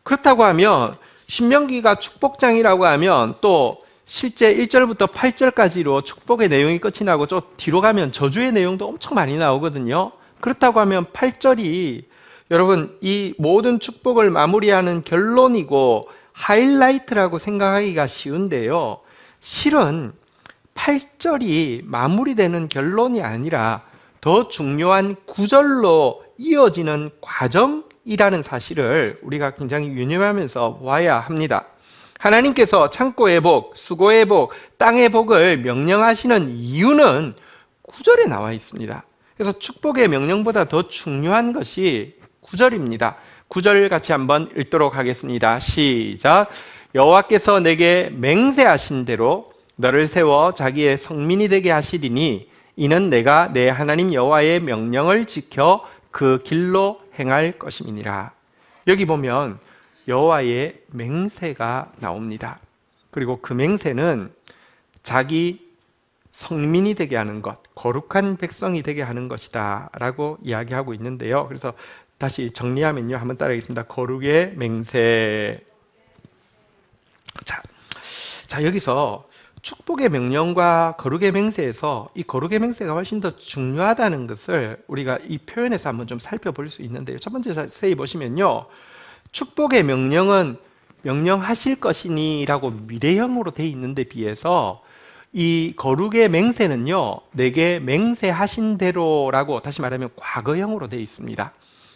Speaker 3: 그렇다고 하면 신명기가 축복장이라고 하면 또 실제 1절부터 8절까지로 축복의 내용이 끝이 나고 좀 뒤로 가면 저주의 내용도 엄청 많이 나오거든요. 그렇다고 하면 8절이 여러분 이 모든 축복을 마무리하는 결론이고 하이라이트라고 생각하기가 쉬운데요. 실은 8절이 마무리되는 결론이 아니라 더 중요한 9절로 이어지는 과정이라는 사실을 우리가 굉장히 유념하면서 봐야 합니다. 하나님께서 창고의 복, 수고의 복, 땅의 복을 명령하시는 이유는 9절에 나와 있습니다. 그래서 축복의 명령보다 더 중요한 것이 9절입니다. 9절 같이 한번 읽도록 하겠습니다. 시작. 여호와께서 내게 맹세하신 대로 너를 세워 자기의 성민이 되게 하시리니 이는 내가 내 하나님 여호와의 명령을 지켜 그 길로 행할 것임이니라. 여기 보면 여호와의 맹세가 나옵니다. 그리고 그 맹세는 자기 성민이 되게 하는 것, 거룩한 백성이 되게 하는 것이다 라고 이야기하고 있는데요. 그래서 다시 정리하면요, 한번 따라하겠습니다. 거룩의 맹세. 자, 여기서 축복의 명령과 거룩의 맹세에서 이 거룩의 맹세가 훨씬 더 중요하다는 것을 우리가 이 표현에서 한번 좀 살펴볼 수 있는데요. 첫 번째 자세히 보시면요, 축복의 명령은 명령하실 것이니라고 미래형으로 돼 있는데 비해서 이 거룩의 맹세는요, 내게 맹세하신 대로라고 다시 말하면 과거형으로 돼 있습니다.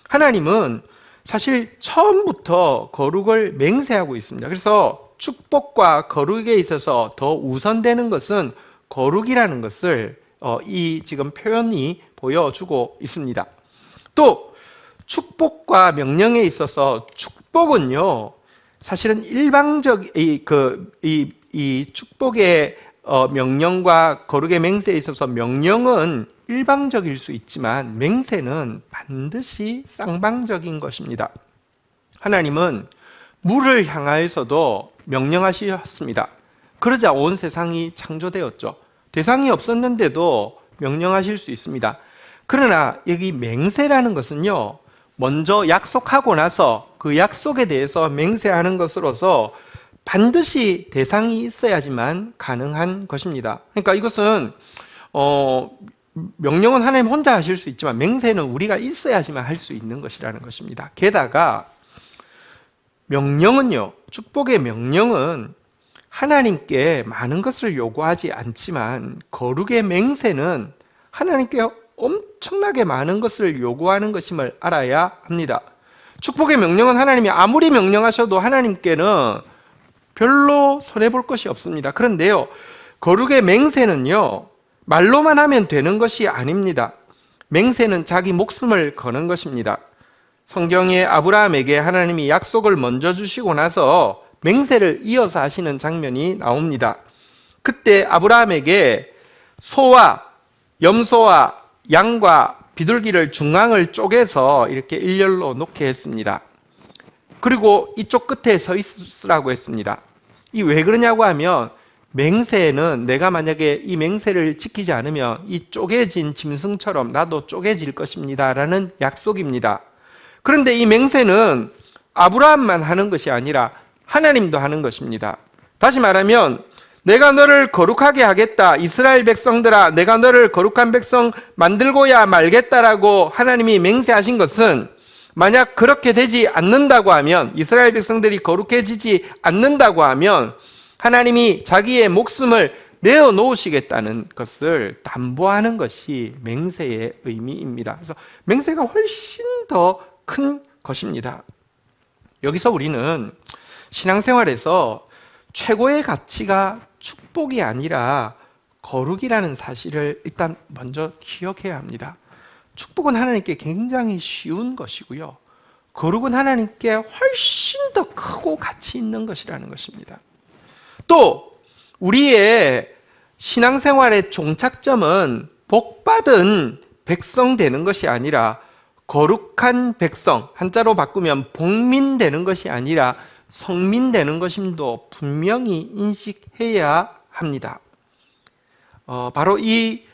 Speaker 3: 하나님은 사실 처음부터 거룩을 맹세하고 있습니다. 그래서 축복과 거룩에 있어서 더 우선되는 것은 거룩이라는 것을 이 지금 표현이 보여주고 있습니다. 또 축복과 명령에 있어서 축복은요, 사실은 일방적 이 축복의 명령과 거룩의 맹세에 있어서 명령은 일방적일 수 있지만 맹세는 반드시 쌍방적인 것입니다. 하나님은 물을 향하여서도 명령하셨습니다. 그러자 온 세상이 창조되었죠. 대상이 없었는데도 명령하실 수 있습니다. 그러나 여기 맹세라는 것은요, 먼저 약속하고 나서 그 약속에 대해서 맹세하는 것으로서 반드시 대상이 있어야지만 가능한 것입니다. 그러니까 이것은 명령은 하나님 혼자 하실 수 있지만 맹세는 우리가 있어야지만 할 수 있는 것이라는 것입니다. 게다가 명령은요, 축복의 명령은 하나님께 많은 것을 요구하지 않지만 거룩의 맹세는 하나님께 엄청나게 많은 것을 요구하는 것임을 알아야 합니다. 축복의 명령은 하나님이 아무리 명령하셔도 하나님께는 별로 손해볼 것이 없습니다. 그런데요, 거룩의 맹세는요, 말로만 하면 되는 것이 아닙니다. 맹세는 자기 목숨을 거는 것입니다. 성경에 아브라함에게 하나님이 약속을 먼저 주시고 나서 맹세를 이어서 하시는 장면이 나옵니다. 그때 아브라함에게 소와 염소와 양과 비둘기를 중앙을 쪼개서 이렇게 일렬로 놓게 했습니다. 그리고 이쪽 끝에 서 있으라고 했습니다. 이 왜 그러냐고 하면 맹세는 내가 만약에 이 맹세를 지키지 않으면 이 쪼개진 짐승처럼 나도 쪼개질 것입니다 라는 약속입니다. 그런데 이 맹세는 아브라함만 하는 것이 아니라 하나님도 하는 것입니다. 다시 말하면 내가 너를 거룩하게 하겠다, 이스라엘 백성들아 내가 너를 거룩한 백성 만들고야 말겠다라고 하나님이 맹세하신 것은 만약 그렇게 되지 않는다고 하면, 이스라엘 백성들이 거룩해지지 않는다고 하면 하나님이 자기의 목숨을 내어놓으시겠다는 것을 담보하는 것이 맹세의 의미입니다. 그래서 맹세가 훨씬 더 큰 것입니다. 여기서 우리는 신앙생활에서 최고의 가치가 축복이 아니라 거룩이라는 사실을 일단 먼저 기억해야 합니다. 축복은 하나님께 굉장히 쉬운 것이고요, 거룩은 하나님께 훨씬 더 크고 가치 있는 것이라는 것입니다. 또 우리의 신앙생활의 종착점은 복받은 백성 되는 것이 아니라 거룩한 백성, 한자로 바꾸면 복민 되는 것이 아니라 성민 되는 것임도 분명히 인식해야 합니다. 바로 이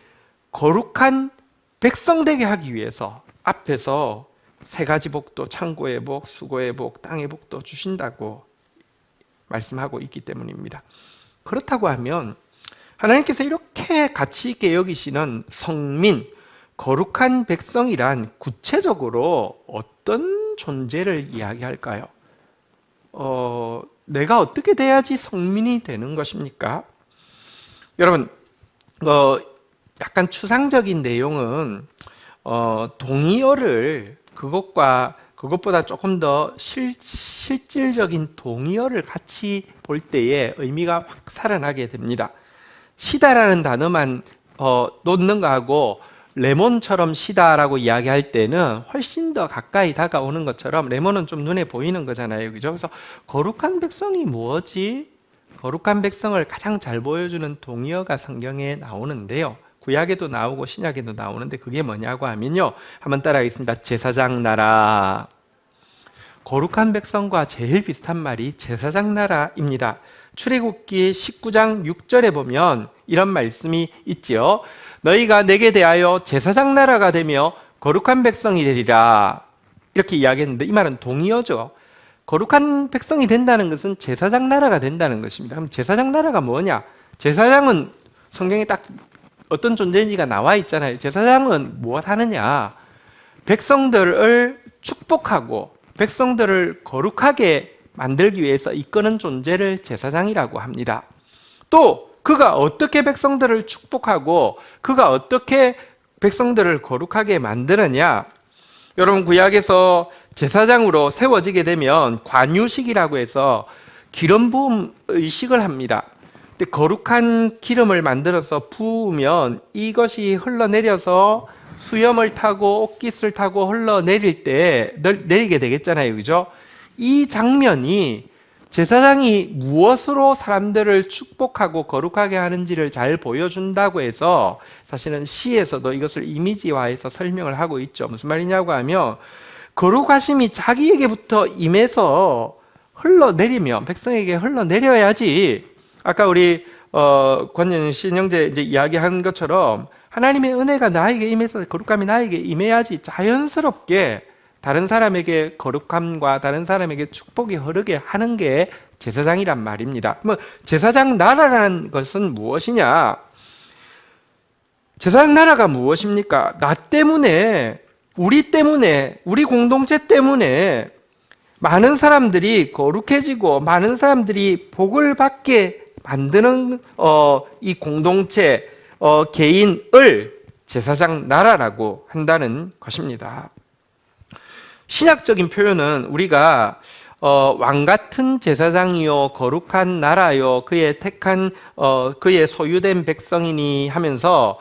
Speaker 3: 거룩한 백성 되게 하기 위해서 앞에서 세 가지 복도, 창고의 복, 수고의 복, 땅의 복도 주신다고 말씀하고 있기 때문입니다. 그렇다고 하면 하나님께서 이렇게 가치 있게 여기시는 성민, 거룩한 백성이란 구체적으로 어떤 존재를 이야기할까요? 내가 어떻게 돼야지 성민이 되는 것입니까? 여러분, 약간 추상적인 내용은 동의어를 그것보다 조금 더 실질적인 동의어를 같이 볼 때에 의미가 확 살아나게 됩니다. 시다라는 단어만 놓는 거하고 레몬처럼 시다라고 이야기할 때는 훨씬 더 가까이 다가오는 것처럼, 레몬은 좀 눈에 보이는 거잖아요, 그죠? 그래서 거룩한 백성이 뭐지? 거룩한 백성을 가장 잘 보여주는 동의어가 성경에 나오는데요, 구약에도 나오고 신약에도 나오는데 그게 뭐냐고 하면요, 한번 따라하겠습니다. 제사장 나라. 거룩한 백성과 제일 비슷한 말이 제사장 나라입니다. 출애굽기 19장 6절에 보면 이런 말씀이 있지요. 너희가 내게 대하여 제사장 나라가 되며 거룩한 백성이 되리라, 이렇게 이야기했는데 이 말은 동의어죠. 거룩한 백성이 된다는 것은 제사장 나라가 된다는 것입니다. 그럼 제사장 나라가 뭐냐? 제사장은 성경에 딱 어떤 존재인지가 나와 있잖아요. 제사장은 무엇 하느냐? 백성들을 축복하고 백성들을 거룩하게 만들기 위해서 이끄는 존재를 제사장이라고 합니다. 또 그가 어떻게 백성들을 축복하고 그가 어떻게 백성들을 거룩하게 만드느냐? 여러분, 구약에서 제사장으로 세워지게 되면 관유식이라고 해서 기름 부음 의식을 합니다. 근데 거룩한 기름을 만들어서 부으면 이것이 흘러내려서 수염을 타고 옷깃을 타고 흘러내릴 때 내리게 되겠잖아요, 그죠? 이 장면이 제사장이 무엇으로 사람들을 축복하고 거룩하게 하는지를 잘 보여준다고 해서 사실은 시에서도 이것을 이미지화해서 설명을 하고 있죠. 무슨 말이냐고 하면 거룩하심이 자기에게부터 임해서 흘러내리면 백성에게 흘러내려야지. 아까 우리 권nhân 신영재 이제 이야기한 것처럼 하나님의 은혜가 나에게 임해서 거룩함이 나에게 임해야지 자연스럽게 다른 사람에게 거룩함과 다른 사람에게 축복이 흐르게 하는 게 제사장이란 말입니다. 그러면 제사장 나라라는 것은 무엇이냐? 제사장 나라가 무엇입니까? 나 때문에, 우리 때문에, 우리 공동체 때문에 많은 사람들이 거룩해지고 많은 사람들이 복을 받게 만드는 이 공동체, 개인을 제사장 나라라고 한다는 것입니다. 신약적인 표현은 우리가 왕 같은 제사장이요 거룩한 나라요 그의 택한 그의 소유된 백성이니 하면서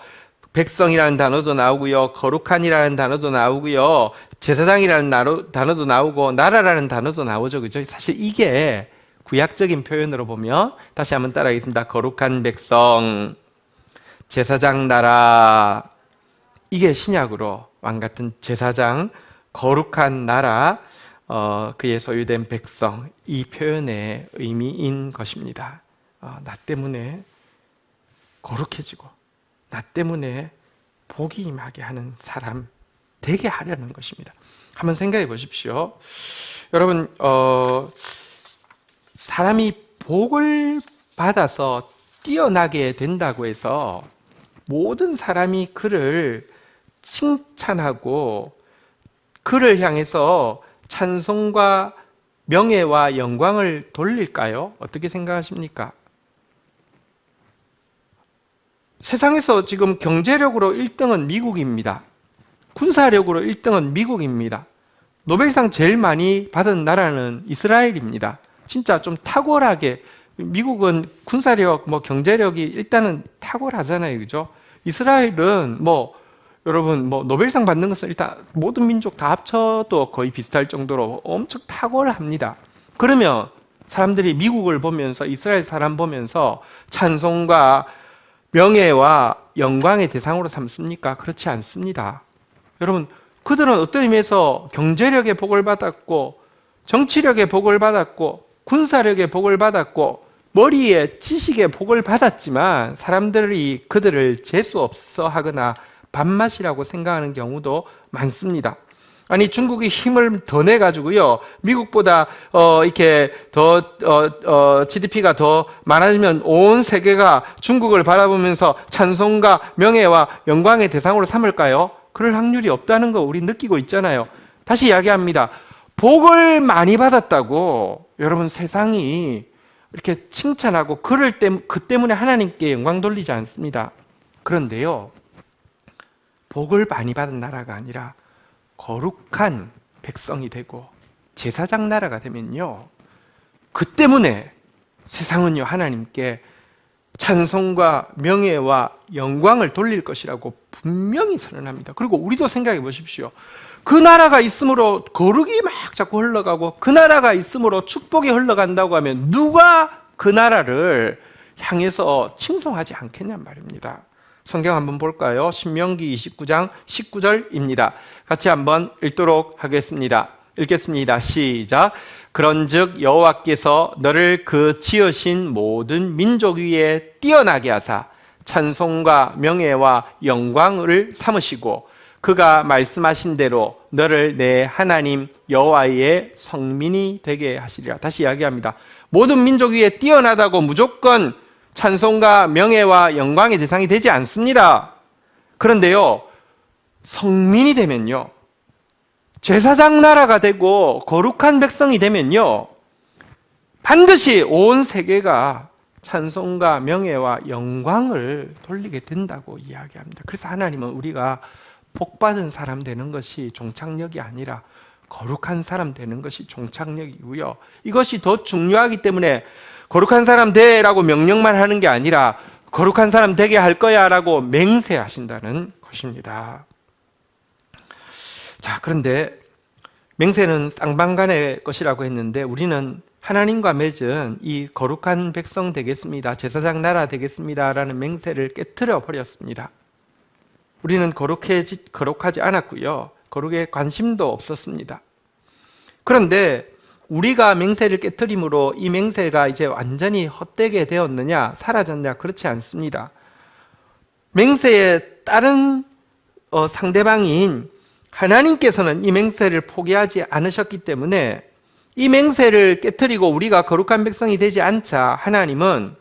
Speaker 3: 백성이라는 단어도 나오고요, 거룩한이라는 단어도 나오고요, 제사장이라는 단어도 나오고 나라라는 단어도 나오죠. 그죠? 사실 이게 구약적인 표현으로 보면 다시 한번 따라하겠습니다. 거룩한 백성, 제사장 나라, 이게 신약으로 왕 같은 제사장, 거룩한 나라, 그의 소유된 백성, 이 표현의 의미인 것입니다. 나 때문에 거룩해지고 나 때문에 복이 임하게 하는 사람 되게 하려는 것입니다. 한번 생각해 보십시오. 여러분, 사람이 복을 받아서 뛰어나게 된다고 해서 모든 사람이 그를 칭찬하고 그를 향해서 찬송과 명예와 영광을 돌릴까요? 어떻게 생각하십니까? 세상에서 지금 경제력으로 1등은 미국입니다. 군사력으로 1등은 미국입니다. 노벨상 제일 많이 받은 나라는 이스라엘입니다. 진짜 좀 탁월하게, 미국은 군사력, 경제력이 일단은 탁월하잖아요. 그죠? 이스라엘은 여러분, 노벨상 받는 것은 일단 모든 민족 다 합쳐도 거의 비슷할 정도로 엄청 탁월합니다. 그러면 사람들이 미국을 보면서, 이스라엘 사람 보면서 찬송과 명예와 영광의 대상으로 삼습니까? 그렇지 않습니다. 여러분, 그들은 어떤 의미에서 경제력의 복을 받았고, 정치력의 복을 받았고, 군사력의 복을 받았고, 머리에 지식의 복을 받았지만 사람들이 그들을 재수 없어 하거나 밥맛이라고 생각하는 경우도 많습니다. 아니, 중국이 힘을 더 내가지고요, 미국보다 이렇게 더 GDP가 더 많아지면 온 세계가 중국을 바라보면서 찬송과 명예와 영광의 대상으로 삼을까요? 그럴 확률이 없다는 거 우리 느끼고 있잖아요. 다시 이야기합니다. 복을 많이 받았다고 여러분 세상이 이렇게 칭찬하고 그 때문에 하나님께 영광 돌리지 않습니다. 그런데요, 복을 많이 받은 나라가 아니라 거룩한 백성이 되고 제사장 나라가 되면요, 그 때문에 세상은요 하나님께 찬송과 명예와 영광을 돌릴 것이라고 분명히 선언합니다. 그리고 우리도 생각해 보십시오. 그 나라가 있으므로 거룩이 막 자꾸 흘러가고 그 나라가 있으므로 축복이 흘러간다고 하면 누가 그 나라를 향해서 칭송하지 않겠냔 말입니다. 성경 한번 볼까요? 신명기 29장 19절입니다. 같이 한번 읽도록 하겠습니다. 읽겠습니다. 시작. 그런즉 여호와께서 너를 그 지으신 모든 민족 위에 뛰어나게 하사 찬송과 명예와 영광을 삼으시고 그가 말씀하신 대로 너를 내 하나님 여호와의 성민이 되게 하시리라. 다시 이야기합니다. 모든 민족 위에 뛰어나다고 무조건 찬송과 명예와 영광의 대상이 되지 않습니다. 그런데요, 성민이 되면요, 제사장 나라가 되고 거룩한 백성이 되면요, 반드시 온 세계가 찬송과 명예와 영광을 돌리게 된다고 이야기합니다. 그래서 하나님은 우리가 복받은 사람 되는 것이 종착역이 아니라 거룩한 사람 되는 것이 종착역이고요, 이것이 더 중요하기 때문에 거룩한 사람 되라고 명령만 하는 게 아니라 거룩한 사람 되게 할 거야 라고 맹세하신다는 것입니다. 자, 그런데 맹세는 쌍방간의 것이라고 했는데 우리는 하나님과 맺은 이 거룩한 백성 되겠습니다, 제사장 나라 되겠습니다라는 맹세를 깨트려 버렸습니다. 우리는 거룩하지 않았고요. 거룩에 관심도 없었습니다. 그런데 우리가 맹세를 깨트림으로 이 맹세가 이제 완전히 헛되게 되었느냐, 사라졌냐? 그렇지 않습니다. 맹세에 따른 상대방인 하나님께서는 이 맹세를 포기하지 않으셨기 때문에 이 맹세를 깨트리고 우리가 거룩한 백성이 되지 않자 하나님은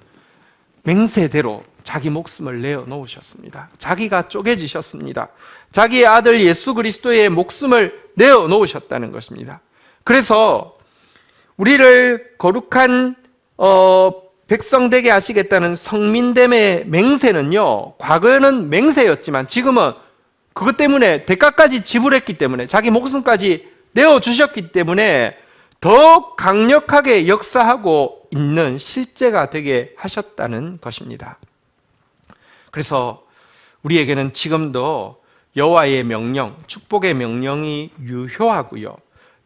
Speaker 3: 맹세대로 자기 목숨을 내어 놓으셨습니다. 자기가 쪼개지셨습니다. 자기의 아들 예수 그리스도의 목숨을 내어 놓으셨다는 것입니다. 그래서 우리를 거룩한 백성 되게 하시겠다는 성민됨의 맹세는요, 과거에는 맹세였지만 지금은 그것 때문에 대가까지 지불했기 때문에, 자기 목숨까지 내어주셨기 때문에 더 강력하게 역사하고 있는 실제가 되게 하셨다는 것입니다. 그래서 우리에게는 지금도 여호와의 명령, 축복의 명령이 유효하고요,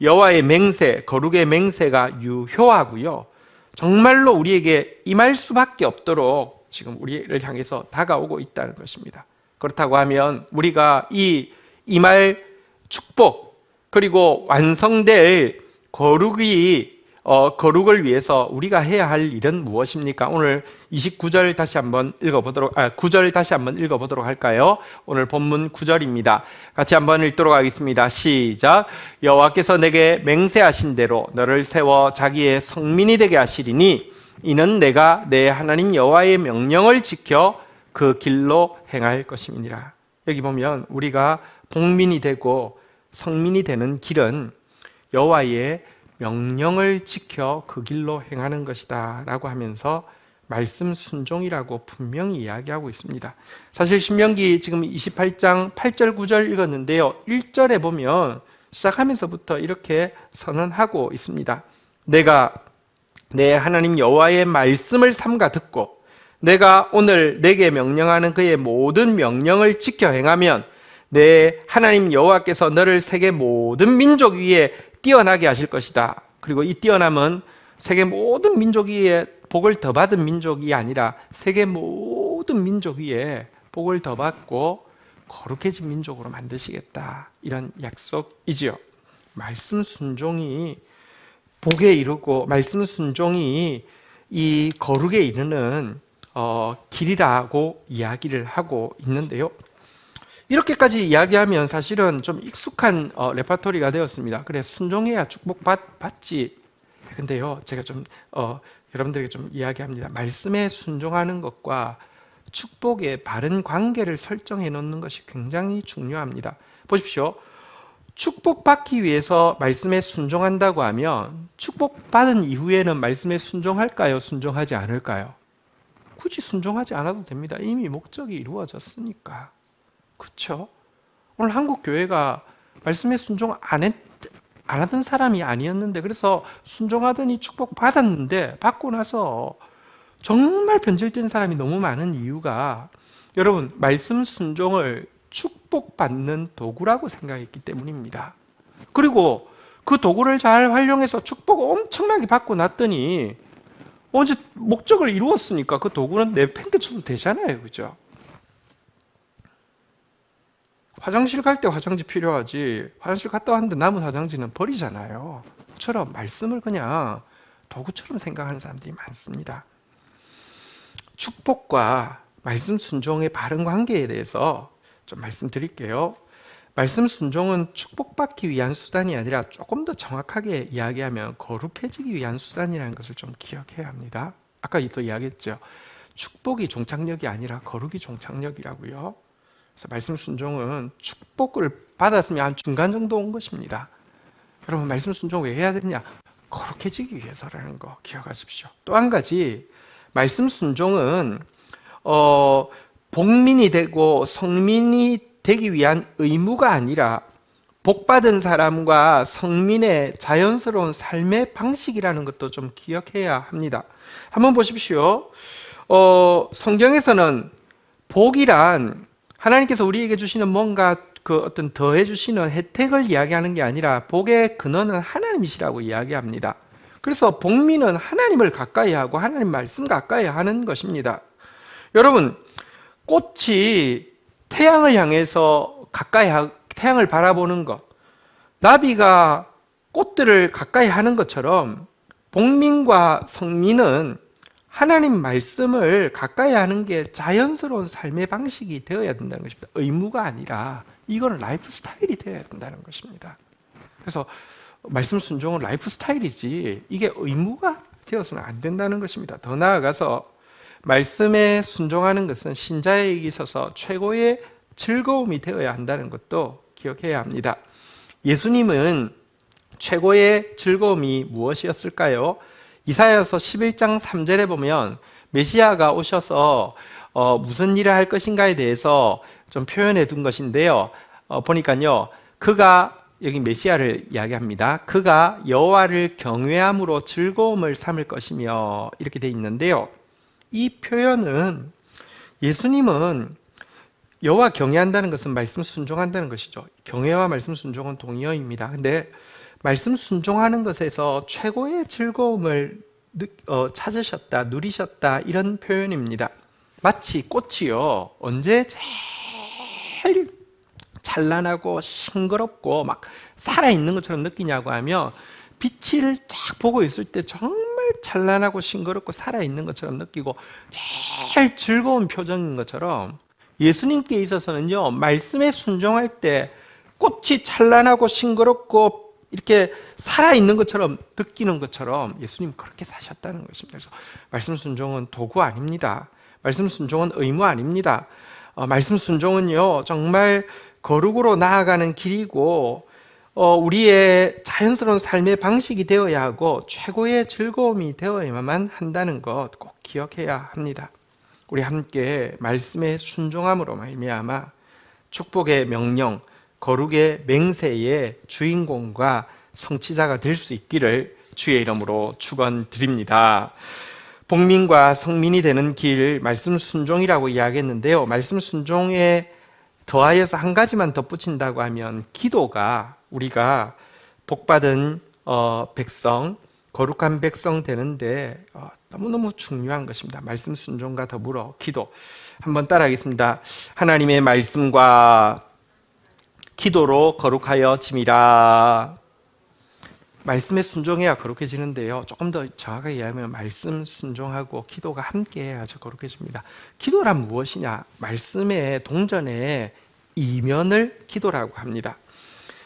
Speaker 3: 여호와의 맹세, 거룩의 맹세가 유효하고요, 정말로 우리에게 임할 수밖에 없도록 지금 우리를 향해서 다가오고 있다는 것입니다. 그렇다고 하면 우리가 이 임할 축복, 그리고 완성될 거룩을 위해서 우리가 해야 할 일은 무엇입니까? 오늘 29절 다시 한번 읽어보도록, 9절 다시 한번 읽어보도록 할까요? 오늘 본문 9절입니다. 같이 한번 읽도록 하겠습니다. 시작. 여호와께서 내게 맹세하신 대로 너를 세워 자기의 성민이 되게 하시리니 이는 내가 내 하나님 여호와의 명령을 지켜 그 길로 행할 것임이니라. 여기 보면 우리가 복민이 되고 성민이 되는 길은 여호와의 명령을 지켜 그 길로 행하는 것이다 라고 하면서 말씀 순종이라고 분명히 이야기하고 있습니다. 사실 신명기 지금 28장 8절 9절 읽었는데요, 1절에 보면 시작하면서부터 이렇게 선언하고 있습니다. 내가 내 하나님 여호와의 말씀을 삼가 듣고 내가 오늘 내게 명령하는 그의 모든 명령을 지켜 행하면 내 하나님 여호와께서 너를 세계 모든 민족 위에 뛰어나게 하실 것이다. 그리고 이 뛰어남은 세계 모든 민족 위에 복을 더 받은 민족이 아니라 세계 모든 민족 위에 복을 더 받고 거룩해진 민족으로 만드시겠다, 이런 약속이지요. 말씀 순종이 복에 이르고 말씀 순종이 이 거룩에 이르는 길이라고 이야기를 하고 있는데요, 이렇게까지 이야기하면 사실은 좀 익숙한 레퍼토리가 되었습니다. 그래, 순종해야 축복받지. 근데요, 제가 좀 여러분들에게 좀 이야기합니다. 말씀에 순종하는 것과 축복의 바른 관계를 설정해 놓는 것이 굉장히 중요합니다. 보십시오. 축복받기 위해서 말씀에 순종한다고 하면 축복받은 이후에는 말씀에 순종할까요? 순종하지 않을까요? 굳이 순종하지 않아도 됩니다. 이미 목적이 이루어졌으니까. 그렇죠? 오늘 한국 교회가 말씀에 순종 안 하던 사람이 아니었는데, 그래서 순종하더니 축복 받았는데, 받고 나서 정말 변질된 사람이 너무 많은 이유가, 여러분, 말씀 순종을 축복받는 도구라고 생각했기 때문입니다. 그리고 그 도구를 잘 활용해서 축복을 엄청나게 받고 났더니 이제 목적을 이루었으니까 그 도구는 내팽개쳐도 되잖아요. 그죠? 화장실 갈 때 화장지 필요하지, 화장실 갔다 왔는데 남은 화장지는 버리잖아요. 그처럼 말씀을 그냥 도구처럼 생각하는 사람들이 많습니다. 축복과 말씀 순종의 바른 관계에 대해서 좀 말씀드릴게요. 말씀 순종은 축복받기 위한 수단이 아니라 조금 더 정확하게 이야기하면 거룩해지기 위한 수단이라는 것을 좀 기억해야 합니다. 아까도 이야기했죠. 축복이 종착역이 아니라 거룩이 종착역이라고요. 그래서 말씀 순종은 축복을 받았으면 한 중간 정도 온 것입니다. 여러분, 말씀 순종 왜 해야 되느냐? 거룩해지기 위해서라는 거 기억하십시오. 또 한 가지, 말씀 순종은 복민이 되고 성민이 되기 위한 의무가 아니라 복받은 사람과 성민의 자연스러운 삶의 방식이라는 것도 좀 기억해야 합니다. 한번 보십시오. 성경에서는 복이란 하나님께서 우리에게 주시는 뭔가 어떤 더해 주시는 혜택을 이야기하는 게 아니라 복의 근원은 하나님이시라고 이야기합니다. 그래서 복민은 하나님을 가까이 하고 하나님 말씀 가까이 하는 것입니다. 여러분, 꽃이 태양을 향해서 태양을 바라보는 것, 나비가 꽃들을 가까이 하는 것처럼 복민과 성민은 하나님 말씀을 가까이 하는 게 자연스러운 삶의 방식이 되어야 된다는 것입니다. 의무가 아니라 이거는 라이프 스타일이 되어야 된다는 것입니다. 그래서 말씀 순종은 라이프 스타일이지 이게 의무가 되어서는 안 된다는 것입니다. 더 나아가서 말씀에 순종하는 것은 신자에게 있어서 최고의 즐거움이 되어야 한다는 것도 기억해야 합니다. 예수님은 최고의 즐거움이 무엇이었을까요? 이사야서 11장 3절에 보면 메시아가 오셔서 무슨 일을 할 것인가에 대해서 좀 표현해 둔 것인데요. 보니까요, 그가, 여기 메시아를 이야기합니다. 그가 여호와를 경외함으로 즐거움을 삼을 것이며, 이렇게 돼 있는데요. 이 표현은 예수님은 여호와 경외한다는 것은 말씀 순종한다는 것이죠. 경외와 말씀 순종은 동의어입니다. 근데 말씀 순종하는 것에서 최고의 즐거움을 찾으셨다, 누리셨다, 이런 표현입니다. 마치 꽃이요, 언제 제일 찬란하고 싱그럽고 막 살아있는 것처럼 느끼냐고 하면 빛을 쫙 보고 있을 때 정말 찬란하고 싱그럽고 살아있는 것처럼 느끼고 제일 즐거운 표정인 것처럼 예수님께 있어서는요, 말씀에 순종할 때 꽃이 찬란하고 싱그럽고 이렇게 살아있는 것처럼 느끼는 것처럼 예수님 그렇게 사셨다는 것입니다. 그래서 말씀 순종은 도구 아닙니다. 말씀 순종은 의무 아닙니다. 말씀 순종은요, 정말 거룩으로 나아가는 길이고 우리의 자연스러운 삶의 방식이 되어야 하고 최고의 즐거움이 되어야만 한다는 것 꼭 기억해야 합니다. 우리 함께 말씀에 순종함으로 말미암아 축복의 명령, 거룩의 맹세의 주인공과 성취자가 될 수 있기를 주의 이름으로 축원드립니다. 복민과 성민이 되는 길, 말씀 순종이라고 이야기했는데요. 말씀 순종에 더하여서 한 가지만 덧붙인다고 하면 기도가, 우리가 복받은 백성, 거룩한 백성 되는데 너무너무 중요한 것입니다. 말씀 순종과 더불어 기도. 한번 따라하겠습니다. 하나님의 말씀과 기도로 거룩하여 짐이라. 말씀에 순종해야 거룩해지는데요, 조금 더 정확하게 이야기하면 말씀 순종하고 기도가 함께 해야지 거룩해집니다. 기도란 무엇이냐? 말씀의 동전의 이면을 기도라고 합니다.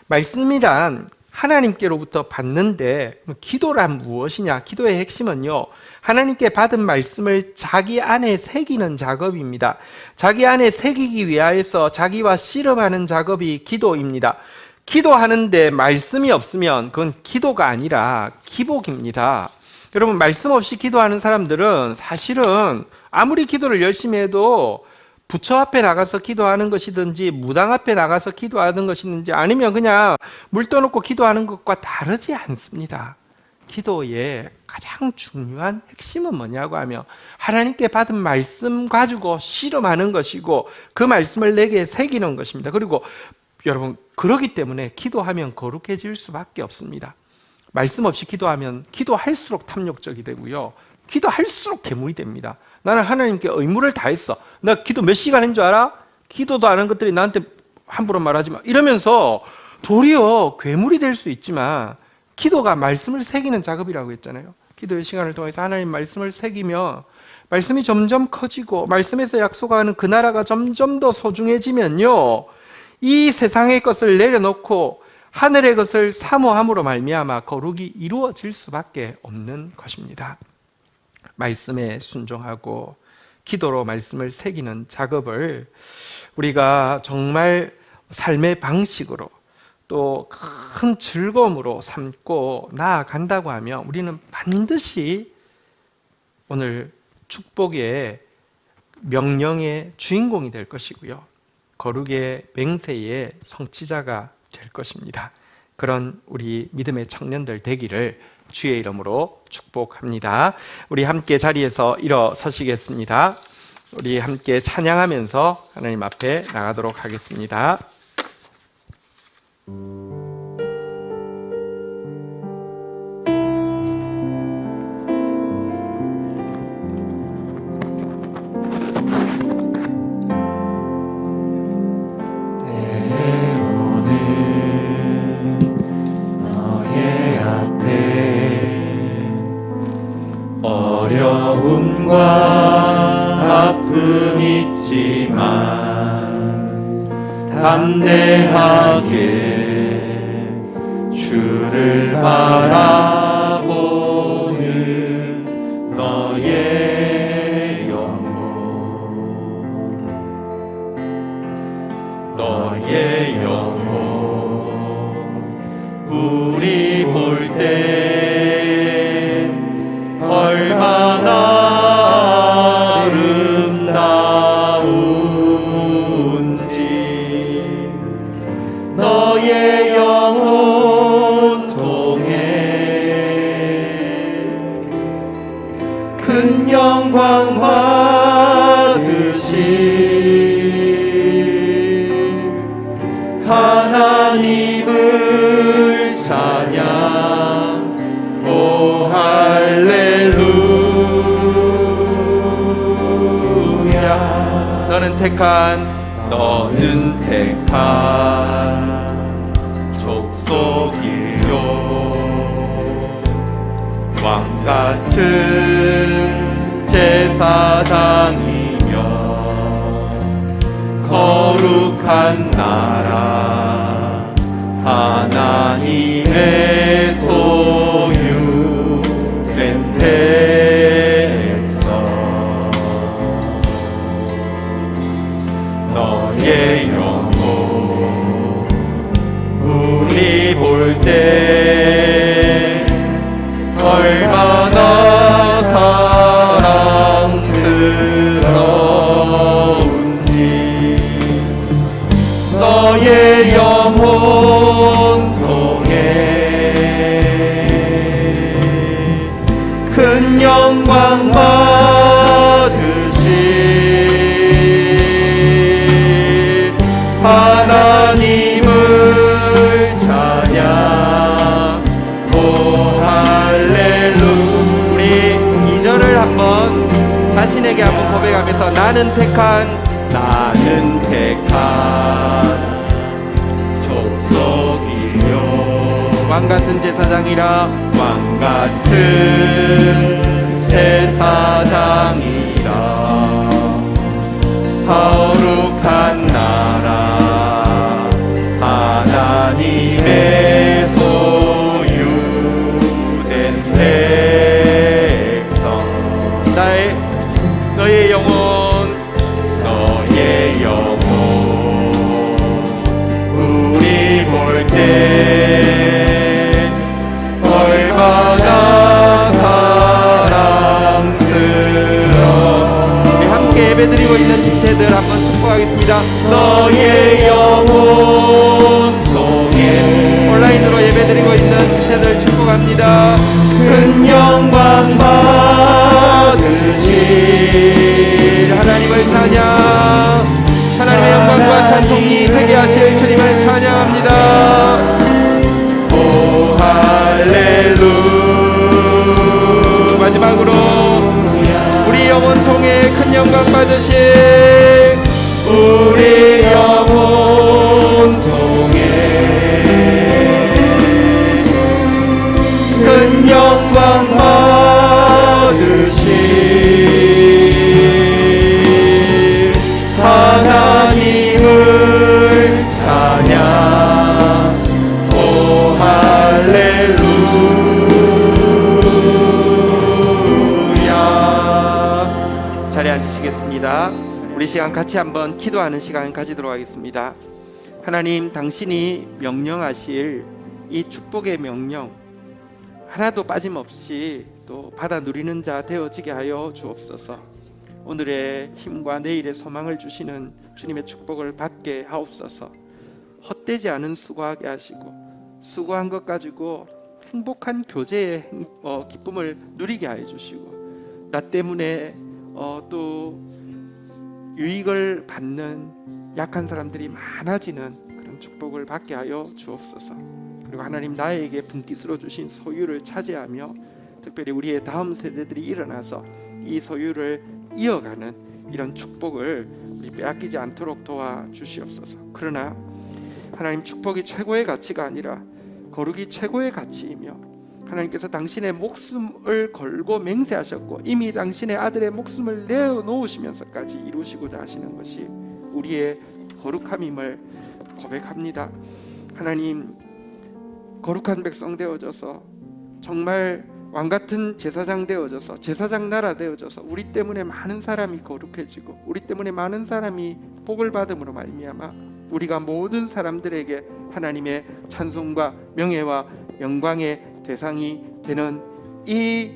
Speaker 3: 말씀이란 하나님께로부터 받는데, 기도란 무엇이냐? 기도의 핵심은요, 하나님께 받은 말씀을 자기 안에 새기는 작업입니다. 자기 안에 새기기 위하여서 자기와 씨름하는 작업이 기도입니다. 기도하는데 말씀이 없으면 그건 기도가 아니라 기복입니다. 여러분, 말씀 없이 기도하는 사람들은 사실은 아무리 기도를 열심히 해도 부처 앞에 나가서 기도하는 것이든지 무당 앞에 나가서 기도하는 것이든지 아니면 그냥 물 떠놓고 기도하는 것과 다르지 않습니다. 기도의 가장 중요한 핵심은 뭐냐고 하면 하나님께 받은 말씀 가지고 씨름하는 것이고 그 말씀을 내게 새기는 것입니다. 그리고 여러분, 그러기 때문에 기도하면 거룩해질 수밖에 없습니다. 말씀 없이 기도하면 기도할수록 탐욕적이 되고요, 기도할수록 괴물이 됩니다. 나는 하나님께 의무를 다했어. 나 기도 몇 시간 한 줄 알아? 기도도 안 한 것들이 나한테 함부로 말하지 마. 이러면서 도리어 괴물이 될 수 있지만 기도가 말씀을 새기는 작업이라고 했잖아요. 기도의 시간을 통해서 하나님 말씀을 새기며 말씀이 점점 커지고 말씀에서 약속하는 그 나라가 점점 더 소중해지면요, 이 세상의 것을 내려놓고 하늘의 것을 사모함으로 말미암아 거룩이 이루어질 수밖에 없는 것입니다. 말씀에 순종하고 기도로 말씀을 새기는 작업을 우리가 정말 삶의 방식으로 또 큰 즐거움으로 삼고 나아간다고 하면 우리는 반드시 오늘 축복의 명령의 주인공이 될 것이고요, 거룩의 맹세의 성취자가 될 것입니다. 그런 우리 믿음의 청년들 되기를 주의 이름으로 축복합니다. 우리 함께 자리에서 일어서시겠습니다. 우리 함께 찬양하면서 하나님 앞에 나가도록 하겠습니다.
Speaker 1: 고난과 아픔 있지만 담대하게 주를 바라보는 너의 영혼, 너의 영혼 우리 볼 때 얼마나 아름다운지 너의 영혼 통해 큰 영광 받으시 하나님을 찬양 오 할렐루야. 너는 택한 족속이요 왕같은 제사장이며 거룩한 나라 하나님의 소유된 백성 너의 영혼 우리 볼 때 얼마나 사랑스러운지 너의 영혼 통해 큰 영광 받으시 하나님을 찬양 오 할렐루야. 우리 2절을 한번 자신에게 한번 고백하면서 나는 택한 족속이요 왕같은 제사장이라 왕같은 제사장이라 거룩한 나라 하나님의 소유된 백성 너의 영혼 너의 영혼 우리 볼 때 얼마나 사랑스러워. 우리 함께 예배드리고 있는 지체들 한번 축복하겠습니다. 너의 영혼 통해 온라인으로 예배드리고 있는 지체들 축복합니다. 큰 영광 받으시 하나님을 찬양 하나님의 영광과 찬송이 되게 하실 주님을 찬양합니다. 오 할렐루야. 마지막으로 우리 영혼 통해 큰 영광 받으신 우리 영혼 통해 큰 영광 받으신 하나님을 찬양 오 할렐루야. 자리에 앉으시겠습니다. 우리 시간 같이 한번 기도하는 시간 가지도록 하겠습니다. 하나님, 당신이 명령하실 이 축복의 명령 하나도 빠짐없이 또 받아 누리는 자 되어지게 하여 주옵소서. 오늘의 힘과 내일의 소망을 주시는 주님의 축복을 받게 하옵소서. 헛되지 않은 수고하게 하시고 수고한 것 가지고 행복한 교제의 기쁨을 누리게 하여 주시고 나 때문에 또 유익을 받는 약한 사람들이 많아지는 그런 축복을 받게 하여 주옵소서. 그리고 하나님, 나에게 분깃으로 주신 소유를 차지하며 특별히 우리의 다음 세대들이 일어나서 이 소유를 이어가는 이런 축복을 우리 빼앗기지 않도록 도와주시옵소서. 그러나 하나님, 축복이 최고의 가치가 아니라 거룩이 최고의 가치이며
Speaker 3: 하나님께서 당신의 목숨을 걸고 맹세하셨고 이미 당신의 아들의 목숨을 내어놓으시면서까지 이루시고자 하시는 것이 우리의 거룩함임을 고백합니다. 하나님, 거룩한 백성 되어져서 정말 왕같은 제사장 되어져서 제사장 나라 되어져서 우리 때문에 많은 사람이 거룩해지고 우리 때문에 많은 사람이 복을 받음으로 말미암아 우리가 모든 사람들에게 하나님의 찬송과 명예와 영광의 대상이 되는 이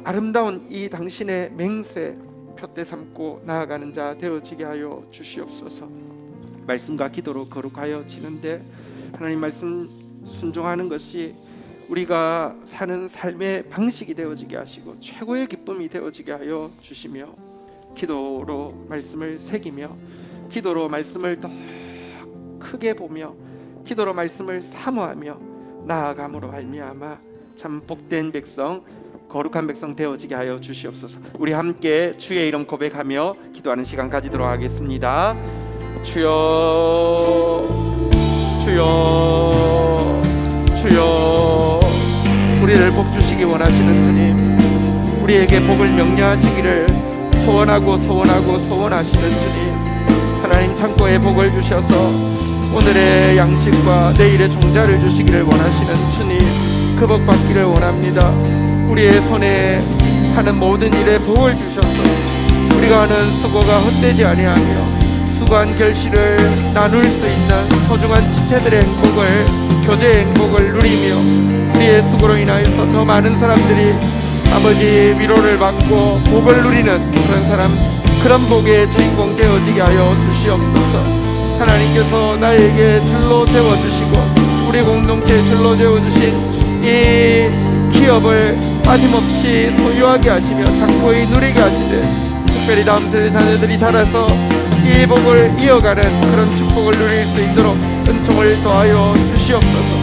Speaker 3: 아름다운 이 당신의 맹세 표대 삼고 나아가는 자 되어지게 하여 주시옵소서. 말씀과 기도로 거룩하여 지는데 하나님 말씀 순종하는 것이 우리가 사는 삶의 방식이 되어지게 하시고 최고의 기쁨이 되어지게 하여 주시며 기도로 말씀을 새기며 기도로 말씀을 더 크게 보며 기도로 말씀을 사모하며 나아감으로 말미암아 참 복된 백성 거룩한 백성 되어지게 하여 주시옵소서. 우리 함께 주의 이름 고백하며 기도하는 시간 가지도록 하겠습니다. 주여 주여 주여, 우리를 복 주시기 원하시는 주님, 우리에게 복을 명령하시기를 소원하시는 주님, 하나님 창고에 복을 주셔서 오늘의 양식과 내일의 종자를 주시기를 원하시는 주님, 그 복 받기를 원합니다. 우리의 손에 하는 모든 일에 복을 주셔서 우리가 하는 수고가 헛되지 아니하며 수고한 결실을 나눌 수 있는 소중한 지체들의 행복을, 교제의 행복을 누리며 우리의 수고로 인하여서 더 많은 사람들이 아버지 위로를 받고 복을 누리는 그런 복의 주인공 되어지게 하여 주시옵소서. 하나님께서 나에게 줄로 세워주시고 우리 공동체에 줄로 세워주신 이 기업을 빠짐없이 소유하게 하시며 장고히 누리게 하시되 특별히 다음 세대 자녀들이 자라서 이 복을 이어가는 그런 축복을 누릴 수 있도록 은총을 더하여 주시옵소서.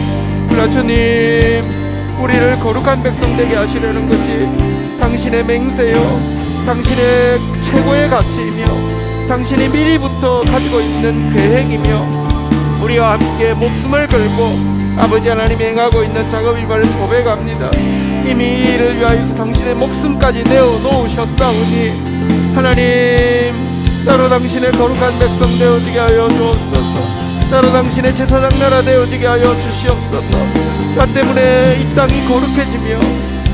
Speaker 3: 그러나 주님, 우리를 거룩한 백성 되게 하시려는 것이 당신의 맹세요, 당신의 최고의 가치이며 당신이 미리부터 가지고 있는 계획이며 우리와 함께 목숨을 걸고 아버지 하나님이 행하고 있는 작업임을 고백합니다. 이미 이 일을 위하여서 당신의 목숨까지 내어놓으셨사오니 하나님, 따로 당신의 거룩한 백성 되어지게 하여 주옵소서. 따로 당신의 제사장 나라 되어지게 하여 주시옵소서. 나 때문에 이 땅이 거룩해지며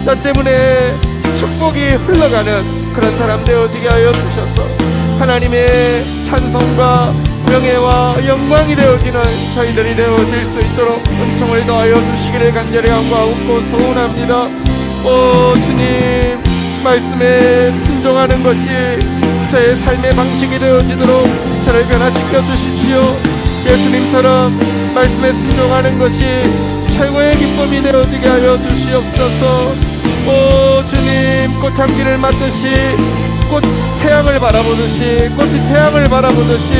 Speaker 3: 나 때문에 축복이 흘러가는 그런 사람 되어지게 하여 주셔서 하나님의 찬송과 명예와 영광이 되어지는 저희들이 되어질 수 있도록 은총을 더하여 주시기를 간절히 간구하고 소원합니다. 오 주님, 말씀에 순종하는 것이 저의 삶의 방식이 되어지도록 저를 변화시켜 주십시오. 예수님처럼 말씀에 순종하는 것이 최고의 기쁨이 되어지게 하여 주시옵소서. 오 주님, 꽃향기를 맡듯이 태양을 바라보듯이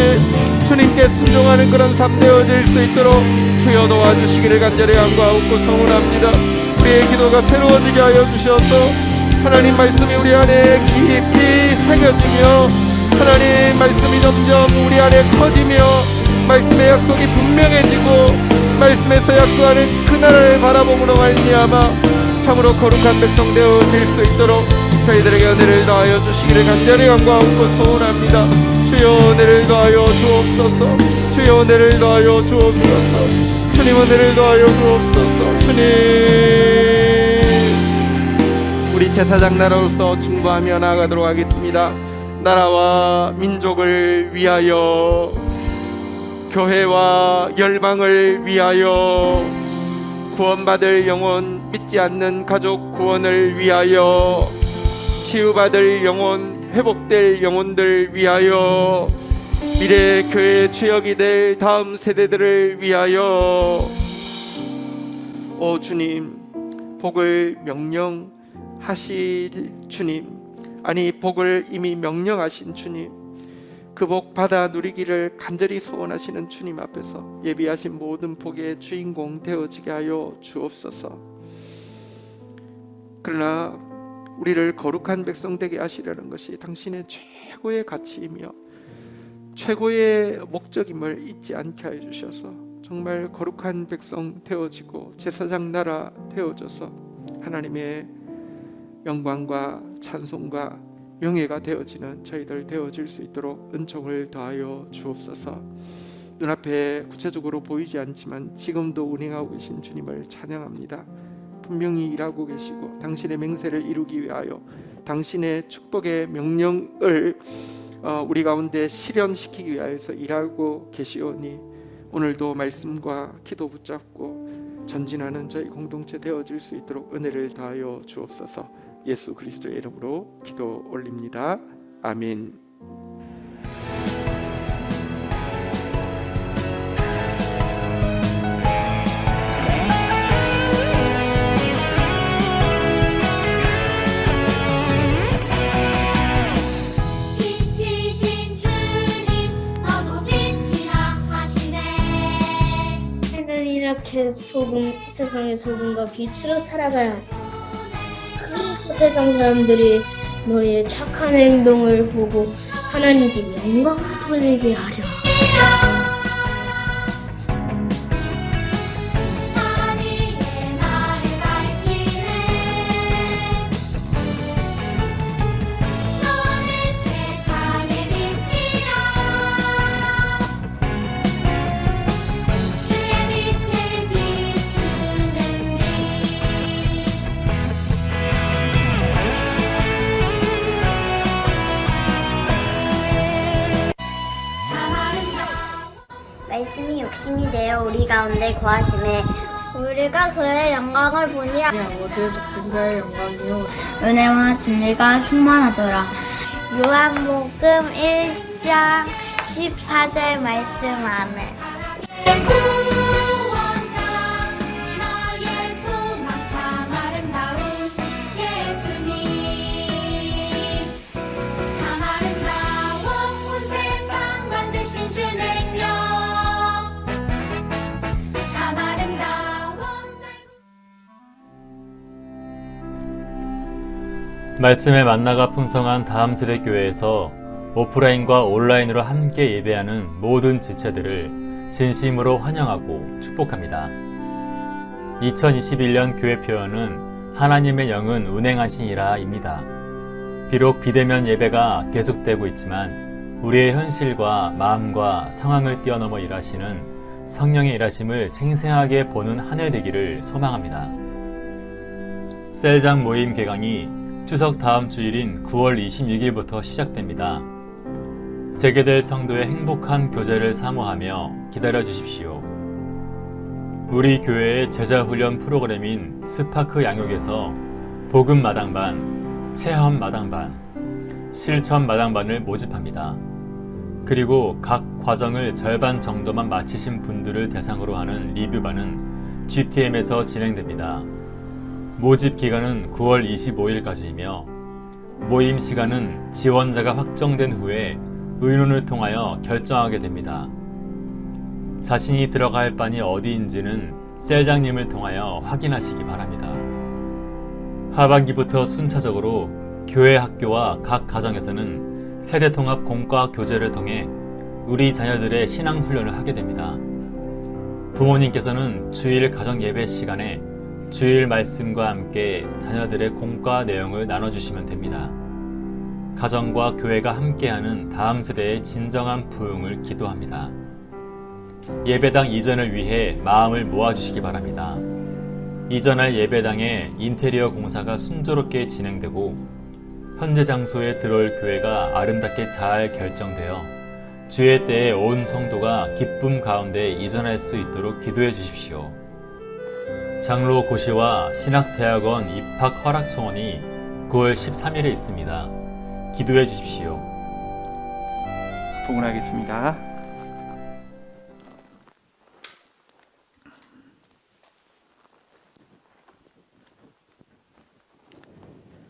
Speaker 3: 주님께 순종하는 그런 삶 되어질 수 있도록 주여 도와주시기를 간절히 간구하고 소원합니다. 우리의 기도가 새로워지게 하여 주셔서 하나님 말씀이 우리 안에 깊이 새겨지며 하나님 말씀이 점점 우리 안에 커지며 말씀의 약속이 분명해지고 말씀에서 약속하는 그 나라를 바라봄으로 말미암아 참으로 거룩한 백성 되어질 수 있도록 저희들에게 은혜를 더하여 주시기를 간절히 간구하고 소원합니다. 주여 은혜를 더하여 주옵소서. 주여 은혜를 더하여 주옵소서. 주님 은혜를 더하여 주옵소서. 주님, 우리 제사장 나라로서 중보하며 나아가도록 하겠습니다. 나라와 민족을 위하여, 교회와 열방을 위하여, 구원받을 영혼, 믿지 않는 가족 구원을 위하여, 치유받을 영혼, 회복될 영혼들 위하여, 미래 교회 주역이 될 다음 세대들을 위하여, 오 주님, 복을 명령하실 주님, 아니 복을 이미 명령하신 주님, 그 복 받아 누리기를 간절히 소원하시는 주님 앞에서 예비하신 모든 복의 주인공 되어지게 하여 주옵소서. 그러나 우리를 거룩한 백성 되게 하시려는 것이 당신의 최고의 가치이며 최고의 목적임을 잊지 않게 하여 주셔서 정말 거룩한 백성 되어지고 제사장 나라 되어져서 하나님의 영광과 찬송과 명예가 되어지는 저희들 되어질 수 있도록 은총을 더하여 주옵소서. 눈앞에 구체적으로 보이지 않지만 지금도 운행하고 계신 주님을 찬양합니다. 분명히 일하고 계시고 당신의 맹세를 이루기 위하여 당신의 축복의 명령을 우리 가운데 실현시키기 위하여서 일하고 계시오니 오늘도 말씀과 기도 붙잡고 전진하는 저희 공동체 되어질 수 있도록 은혜를 더하여 주옵소서. 예수 그리스도의 이름으로 기도 올립니다. 아멘.
Speaker 5: 빛이신 주님 너도 빛이라 하시네.
Speaker 6: 우리는 이렇게 세상의 소금과 빛으로 살아가야 해. 그래서 세상 사람들이 너의 착한 행동을 보고 하나님께 영광을 돌리게 하려.
Speaker 5: 산 위에 나를 밝히네. 너는 세상의 빛이라. 주의 빛을 비추는 빛. 참 아름다워.
Speaker 7: 말씀이 욕심이 되어 우리 가운데 거하심에 우리가 그의 영광을 보니
Speaker 6: 모두의 독생자의 영광이요
Speaker 7: 은혜와 진리가 충만하더라. 요한복음 1장 14절 말씀 아멘.
Speaker 5: 구원자 나의 소망 참 아름다운 예수님. 참 아름다워 온 세상 만드신 주 능력. 참 아름다워
Speaker 8: 말씀의 만나가 풍성한 다음세대 교회에서 오프라인과 온라인으로 함께 예배하는 모든 지체들을 진심으로 환영하고 축복합니다. 2021년 교회 표어는 하나님의 영은 운행하시니라 입니다. 비록 비대면 예배가 계속되고 있지만 우리의 현실과 마음과 상황을 뛰어넘어 일하시는 성령의 일하심을 생생하게 보는 한 해 되기를 소망합니다. 셀장 모임 개강이 추석 다음 주일인 9월 26일부터 시작됩니다. 재개될 성도의 행복한 교제를 사모하며 기다려 주십시오. 우리 교회의 제자훈련 프로그램인 스파크 양육에서 복음 마당반, 체험 마당반, 실천 마당반을 모집합니다. 그리고 각 과정을 절반 정도만 마치신 분들을 대상으로 하는 리뷰반은 GTM에서 진행됩니다. 모집 기간은 9월 25일까지이며 모임 시간은 지원자가 확정된 후에 의논을 통하여 결정하게 됩니다. 자신이 들어갈 할 반이 어디인지는 셀장님을 통하여 확인하시기 바랍니다. 하반기부터 순차적으로 교회 학교와 각 가정에서는 세대통합 공과 교제를 통해 우리 자녀들의 신앙 훈련을 하게 됩니다. 부모님께서는 주일 가정 예배 시간에 주일 말씀과 함께 자녀들의 공과 내용을 나눠주시면 됩니다. 가정과 교회가 함께하는 다음 세대의 진정한 부흥을 기도합니다. 예배당 이전을 위해 마음을 모아주시기 바랍니다. 이전할 예배당의 인테리어 공사가 순조롭게 진행되고 현재 장소에 들어올 교회가 아름답게 잘 결정되어 주의 때에 온 성도가 기쁨 가운데 이전할 수 있도록 기도해 주십시오. 장로 고시와 신학대학원 입학 허락 청원이 9월 13일에 있습니다. 기도해 주십시오.
Speaker 3: 봉헌하겠습니다.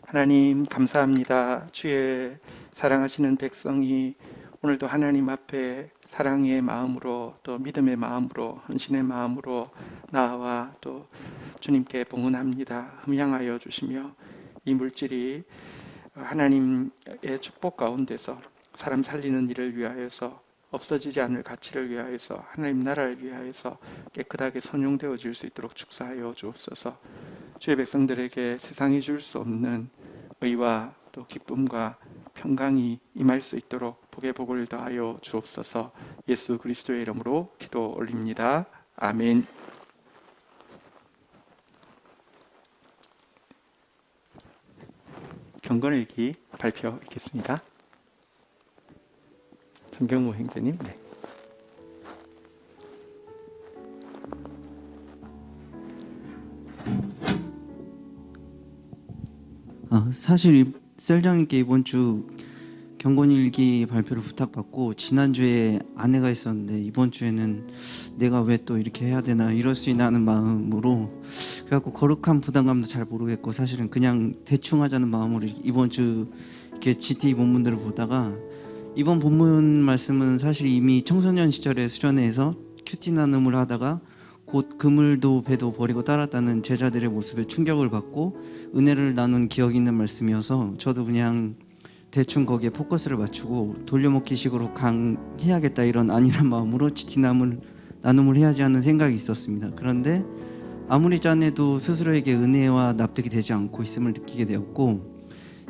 Speaker 3: 하나님 감사합니다. 주의 사랑하시는 백성이 오늘도 하나님 앞에 사랑의 마음으로 또 믿음의 마음으로 헌신의 마음으로 나와 또 주님께 봉헌합니다. 흠양하여 주시며 이 물질이 하나님의 축복 가운데서 사람 살리는 일을 위하여서 없어지지 않을 가치를 위하여서 하나님 나라를 위하여서 깨끗하게 선용되어질 수 있도록 축사하여 주옵소서. 주의 백성들에게 세상이 줄 수 없는 의와 또 기쁨과 평강이 임할 수 있도록 복의 복을 더하여 주옵소서. 예수 그리스도의 이름으로 기도 올립니다. 아멘. 경건일기 발표 있겠습니다. 정경무 행제님. 네.
Speaker 9: 사실 셀장님께 이번 주 경건일기 발표를 부탁받고 지난주에 아내가 있었는데 이번 주에는 내가 왜 또 이렇게 해야 되나 이럴 수 있나 하는 마음으로 그래갖고 거룩한 부담감도 잘 모르겠고 사실은 그냥 대충 하자는 마음으로 이번 주 이렇게 GT 본문들을 보다가 이번 본문 말씀은 사실 이미 청소년 시절에 수련회에서 큐티 나눔을 하다가 곧 그물도 배도 버리고 따랐다는 제자들의 모습에 충격을 받고 은혜를 나눈 기억이 있는 말씀이어서 저도 그냥 대충 거기에 포커스를 맞추고 돌려먹기식으로 강해야겠다 이런 안일한 마음으로 GT 나눔을 해야지 하는 생각이 있었습니다. 그런데 아무리 짠해도 스스로에게 은혜와 납득이 되지 않고 있음을 느끼게 되었고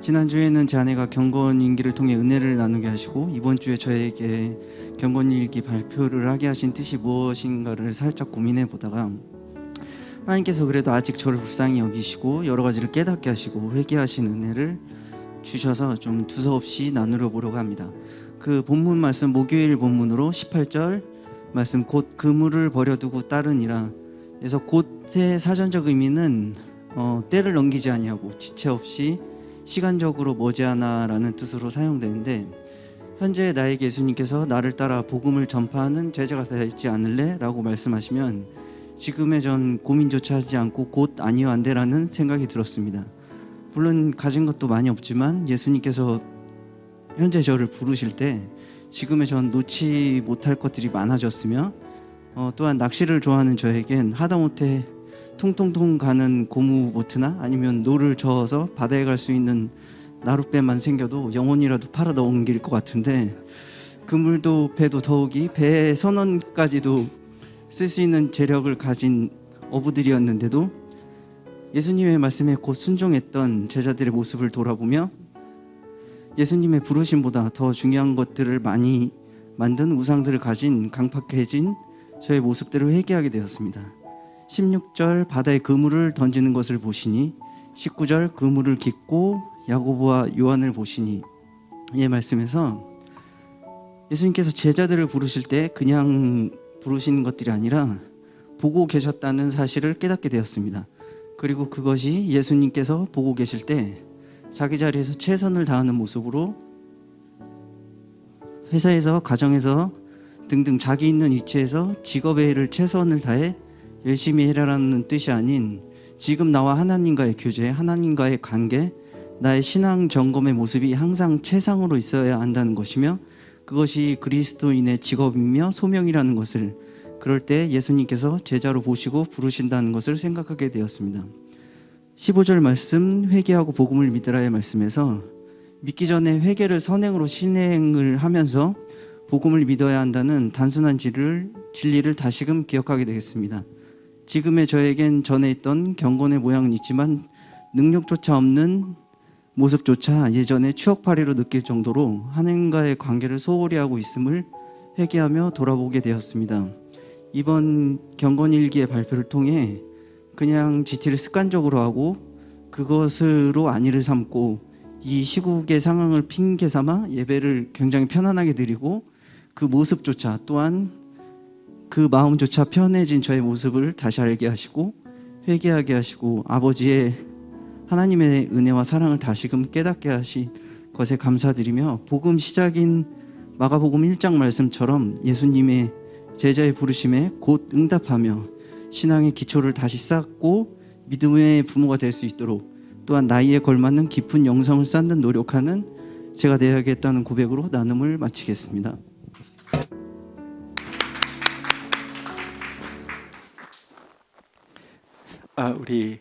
Speaker 9: 지난주에는 제 아내가 경건일기를 통해 은혜를 나누게 하시고 이번 주에 저에게 경건일기 발표를 하게 하신 뜻이 무엇인가를 살짝 고민해 보다가 하나님께서 그래도 아직 저를 불쌍히 여기시고 여러 가지를 깨닫게 하시고 회개하신 은혜를 주셔서 좀 두서없이 나누려 보려고 합니다. 그 본문 말씀 목요일 본문으로 18절 말씀 곧 그물을 버려두고 따르니라. 그래서 곧의 사전적 의미는 때를 넘기지 아니하고 지체 없이 시간적으로 머지않아라는 뜻으로 사용되는데 현재 나에게 예수님께서 나를 따라 복음을 전파하는 제자가 되지 않을래? 라고 말씀하시면 지금의 전 고민조차 하지 않고 곧 아니요 안 돼라는 생각이 들었습니다. 물론 가진 것도 많이 없지만 예수님께서 현재 저를 부르실 때 지금의 전 놓지 못할 것들이 많아졌으며 또한 낚시를 좋아하는 저에겐 하다못해 통통통 가는 고무보트나 아니면 노를 저어서 바다에 갈 수 있는 나룻배만 생겨도 영혼이라도 팔아 넘길 것 같은데 그물도 배도 더욱이 배의 선원까지도 쓸 수 있는 재력을 가진 어부들이었는데도 예수님의 말씀에 곧 순종했던 제자들의 모습을 돌아보며 예수님의 부르심보다 더 중요한 것들을 많이 만든 우상들을 가진 강팍해진 저의 모습들을 회개하게 되었습니다. 16절 바다에 그물을 던지는 것을 보시니 19절 그물을 깃고 야고보와 요한을 보시니 이 말씀에서 예수님께서 제자들을 부르실 때 그냥 부르신 것들이 아니라 보고 계셨다는 사실을 깨닫게 되었습니다. 그리고 그것이 예수님께서 보고 계실 때 자기 자리에서 최선을 다하는 모습으로 회사에서 가정에서 등등 자기 있는 위치에서 직업의 일을 최선을 다해 열심히 해라라는 뜻이 아닌 지금 나와 하나님과의 교제, 하나님과의 관계, 나의 신앙 점검의 모습이 항상 최상으로 있어야 한다는 것이며 그것이 그리스도인의 직업이며 소명이라는 것을 그럴 때 예수님께서 제자로 보시고 부르신다는 것을 생각하게 되었습니다. 15절 말씀 회개하고 복음을 믿으라의 말씀에서 믿기 전에 회개를 선행으로 실행을 하면서 복음을 믿어야 한다는 단순한 진리를 다시금 기억하게 되겠습니다. 지금의 저에겐 전에 있던 경건의 모양은 있지만 능력조차 없는 모습조차 예전에 추억팔이로 느낄 정도로 하나님과의 관계를 소홀히 하고 있음을 회개하며 돌아보게 되었습니다. 이번 경건일기의 발표를 통해 그냥 GT를 습관적으로 하고 그것으로 안위를 삼고 이 시국의 상황을 핑계 삼아 예배를 굉장히 편안하게 드리고 그 모습조차 또한 그 마음조차 편해진 저의 모습을 다시 알게 하시고 회개하게 하시고 아버지의 하나님의 은혜와 사랑을 다시금 깨닫게 하신 것에 감사드리며 복음 시작인 마가복음 1장 말씀처럼 예수님의 제자의 부르심에 곧 응답하며 신앙의 기초를 다시 쌓고 믿음의 부모가 될 수 있도록 또한 나이에 걸맞는 깊은 영성을 쌓는 노력하는 제가 되어야겠다는 고백으로 나눔을 마치겠습니다.
Speaker 3: 우리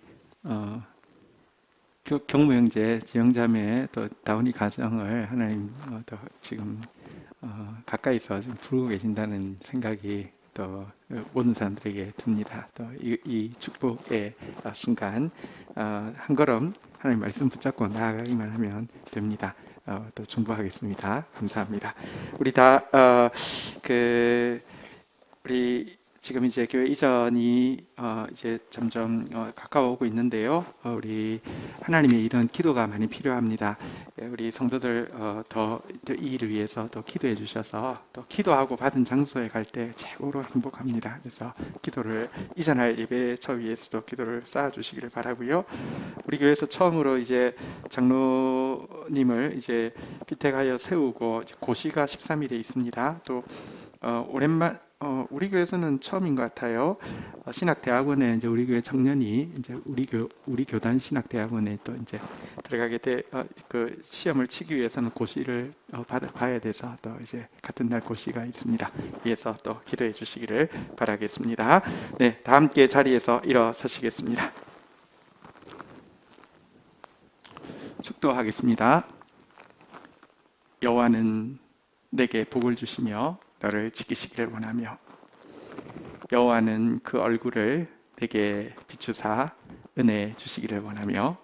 Speaker 3: 경무 형제, 지영자매 또 다운이 가정을 하나님 또 지금 가까이서 좀 부르고 계신다는 생각이 또 또 모든 사람들에게 듭니다. 또 이 축복의 순간 한 걸음 하나님 말씀 붙잡고 나아가기만 하면 됩니다. 또 중보하겠습니다. 감사합니다. 우리 다 우리 지금 이제 교회 이전이 이제 점점 가까워오고 있는데요. 우리 하나님의 이런 기도가 많이 필요합니다. 우리 성도들 더 이 일을 위해서 또 기도해 주셔서 또 기도하고 받은 장소에 갈 때 최고로 행복합니다. 그래서 기도를 이전할 예배처 위에서도 기도를 쌓아 주시기를 바라고요. 우리 교회에서 처음으로 이제 장로님을 이제 피택하여 세우고 이제 고시가 13일에 있습니다. 또 우리 교회에서는 처음인 것 같아요. 신학대학원에 이제 우리 교회 청년이 이제 우리 교단 신학대학원에 또 이제 들어가게 그 시험을 치기 위해서는 고시를 봐야 돼서 또 이제 같은 날 고시가 있습니다. 위해서 또 기도해 주시기를 바라겠습니다. 네, 다 함께 자리에서 일어서시겠습니다. 축도하겠습니다. 여호와는 내게 복을 주시며 너를 지키시기를 원하며 여호와는 그 얼굴을 내게 비추사 은혜 주시기를 원하며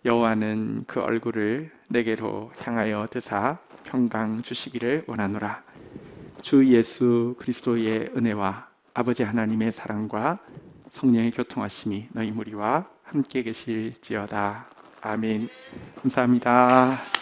Speaker 3: 여호와는 그 얼굴을 내게로 향하여 드사 평강 주시기를 원하노라. 주 예수 그리스도의 은혜와 아버지 하나님의 사랑과 성령의 교통하심이 너희 무리와 함께 계실지어다. 아멘. 감사합니다.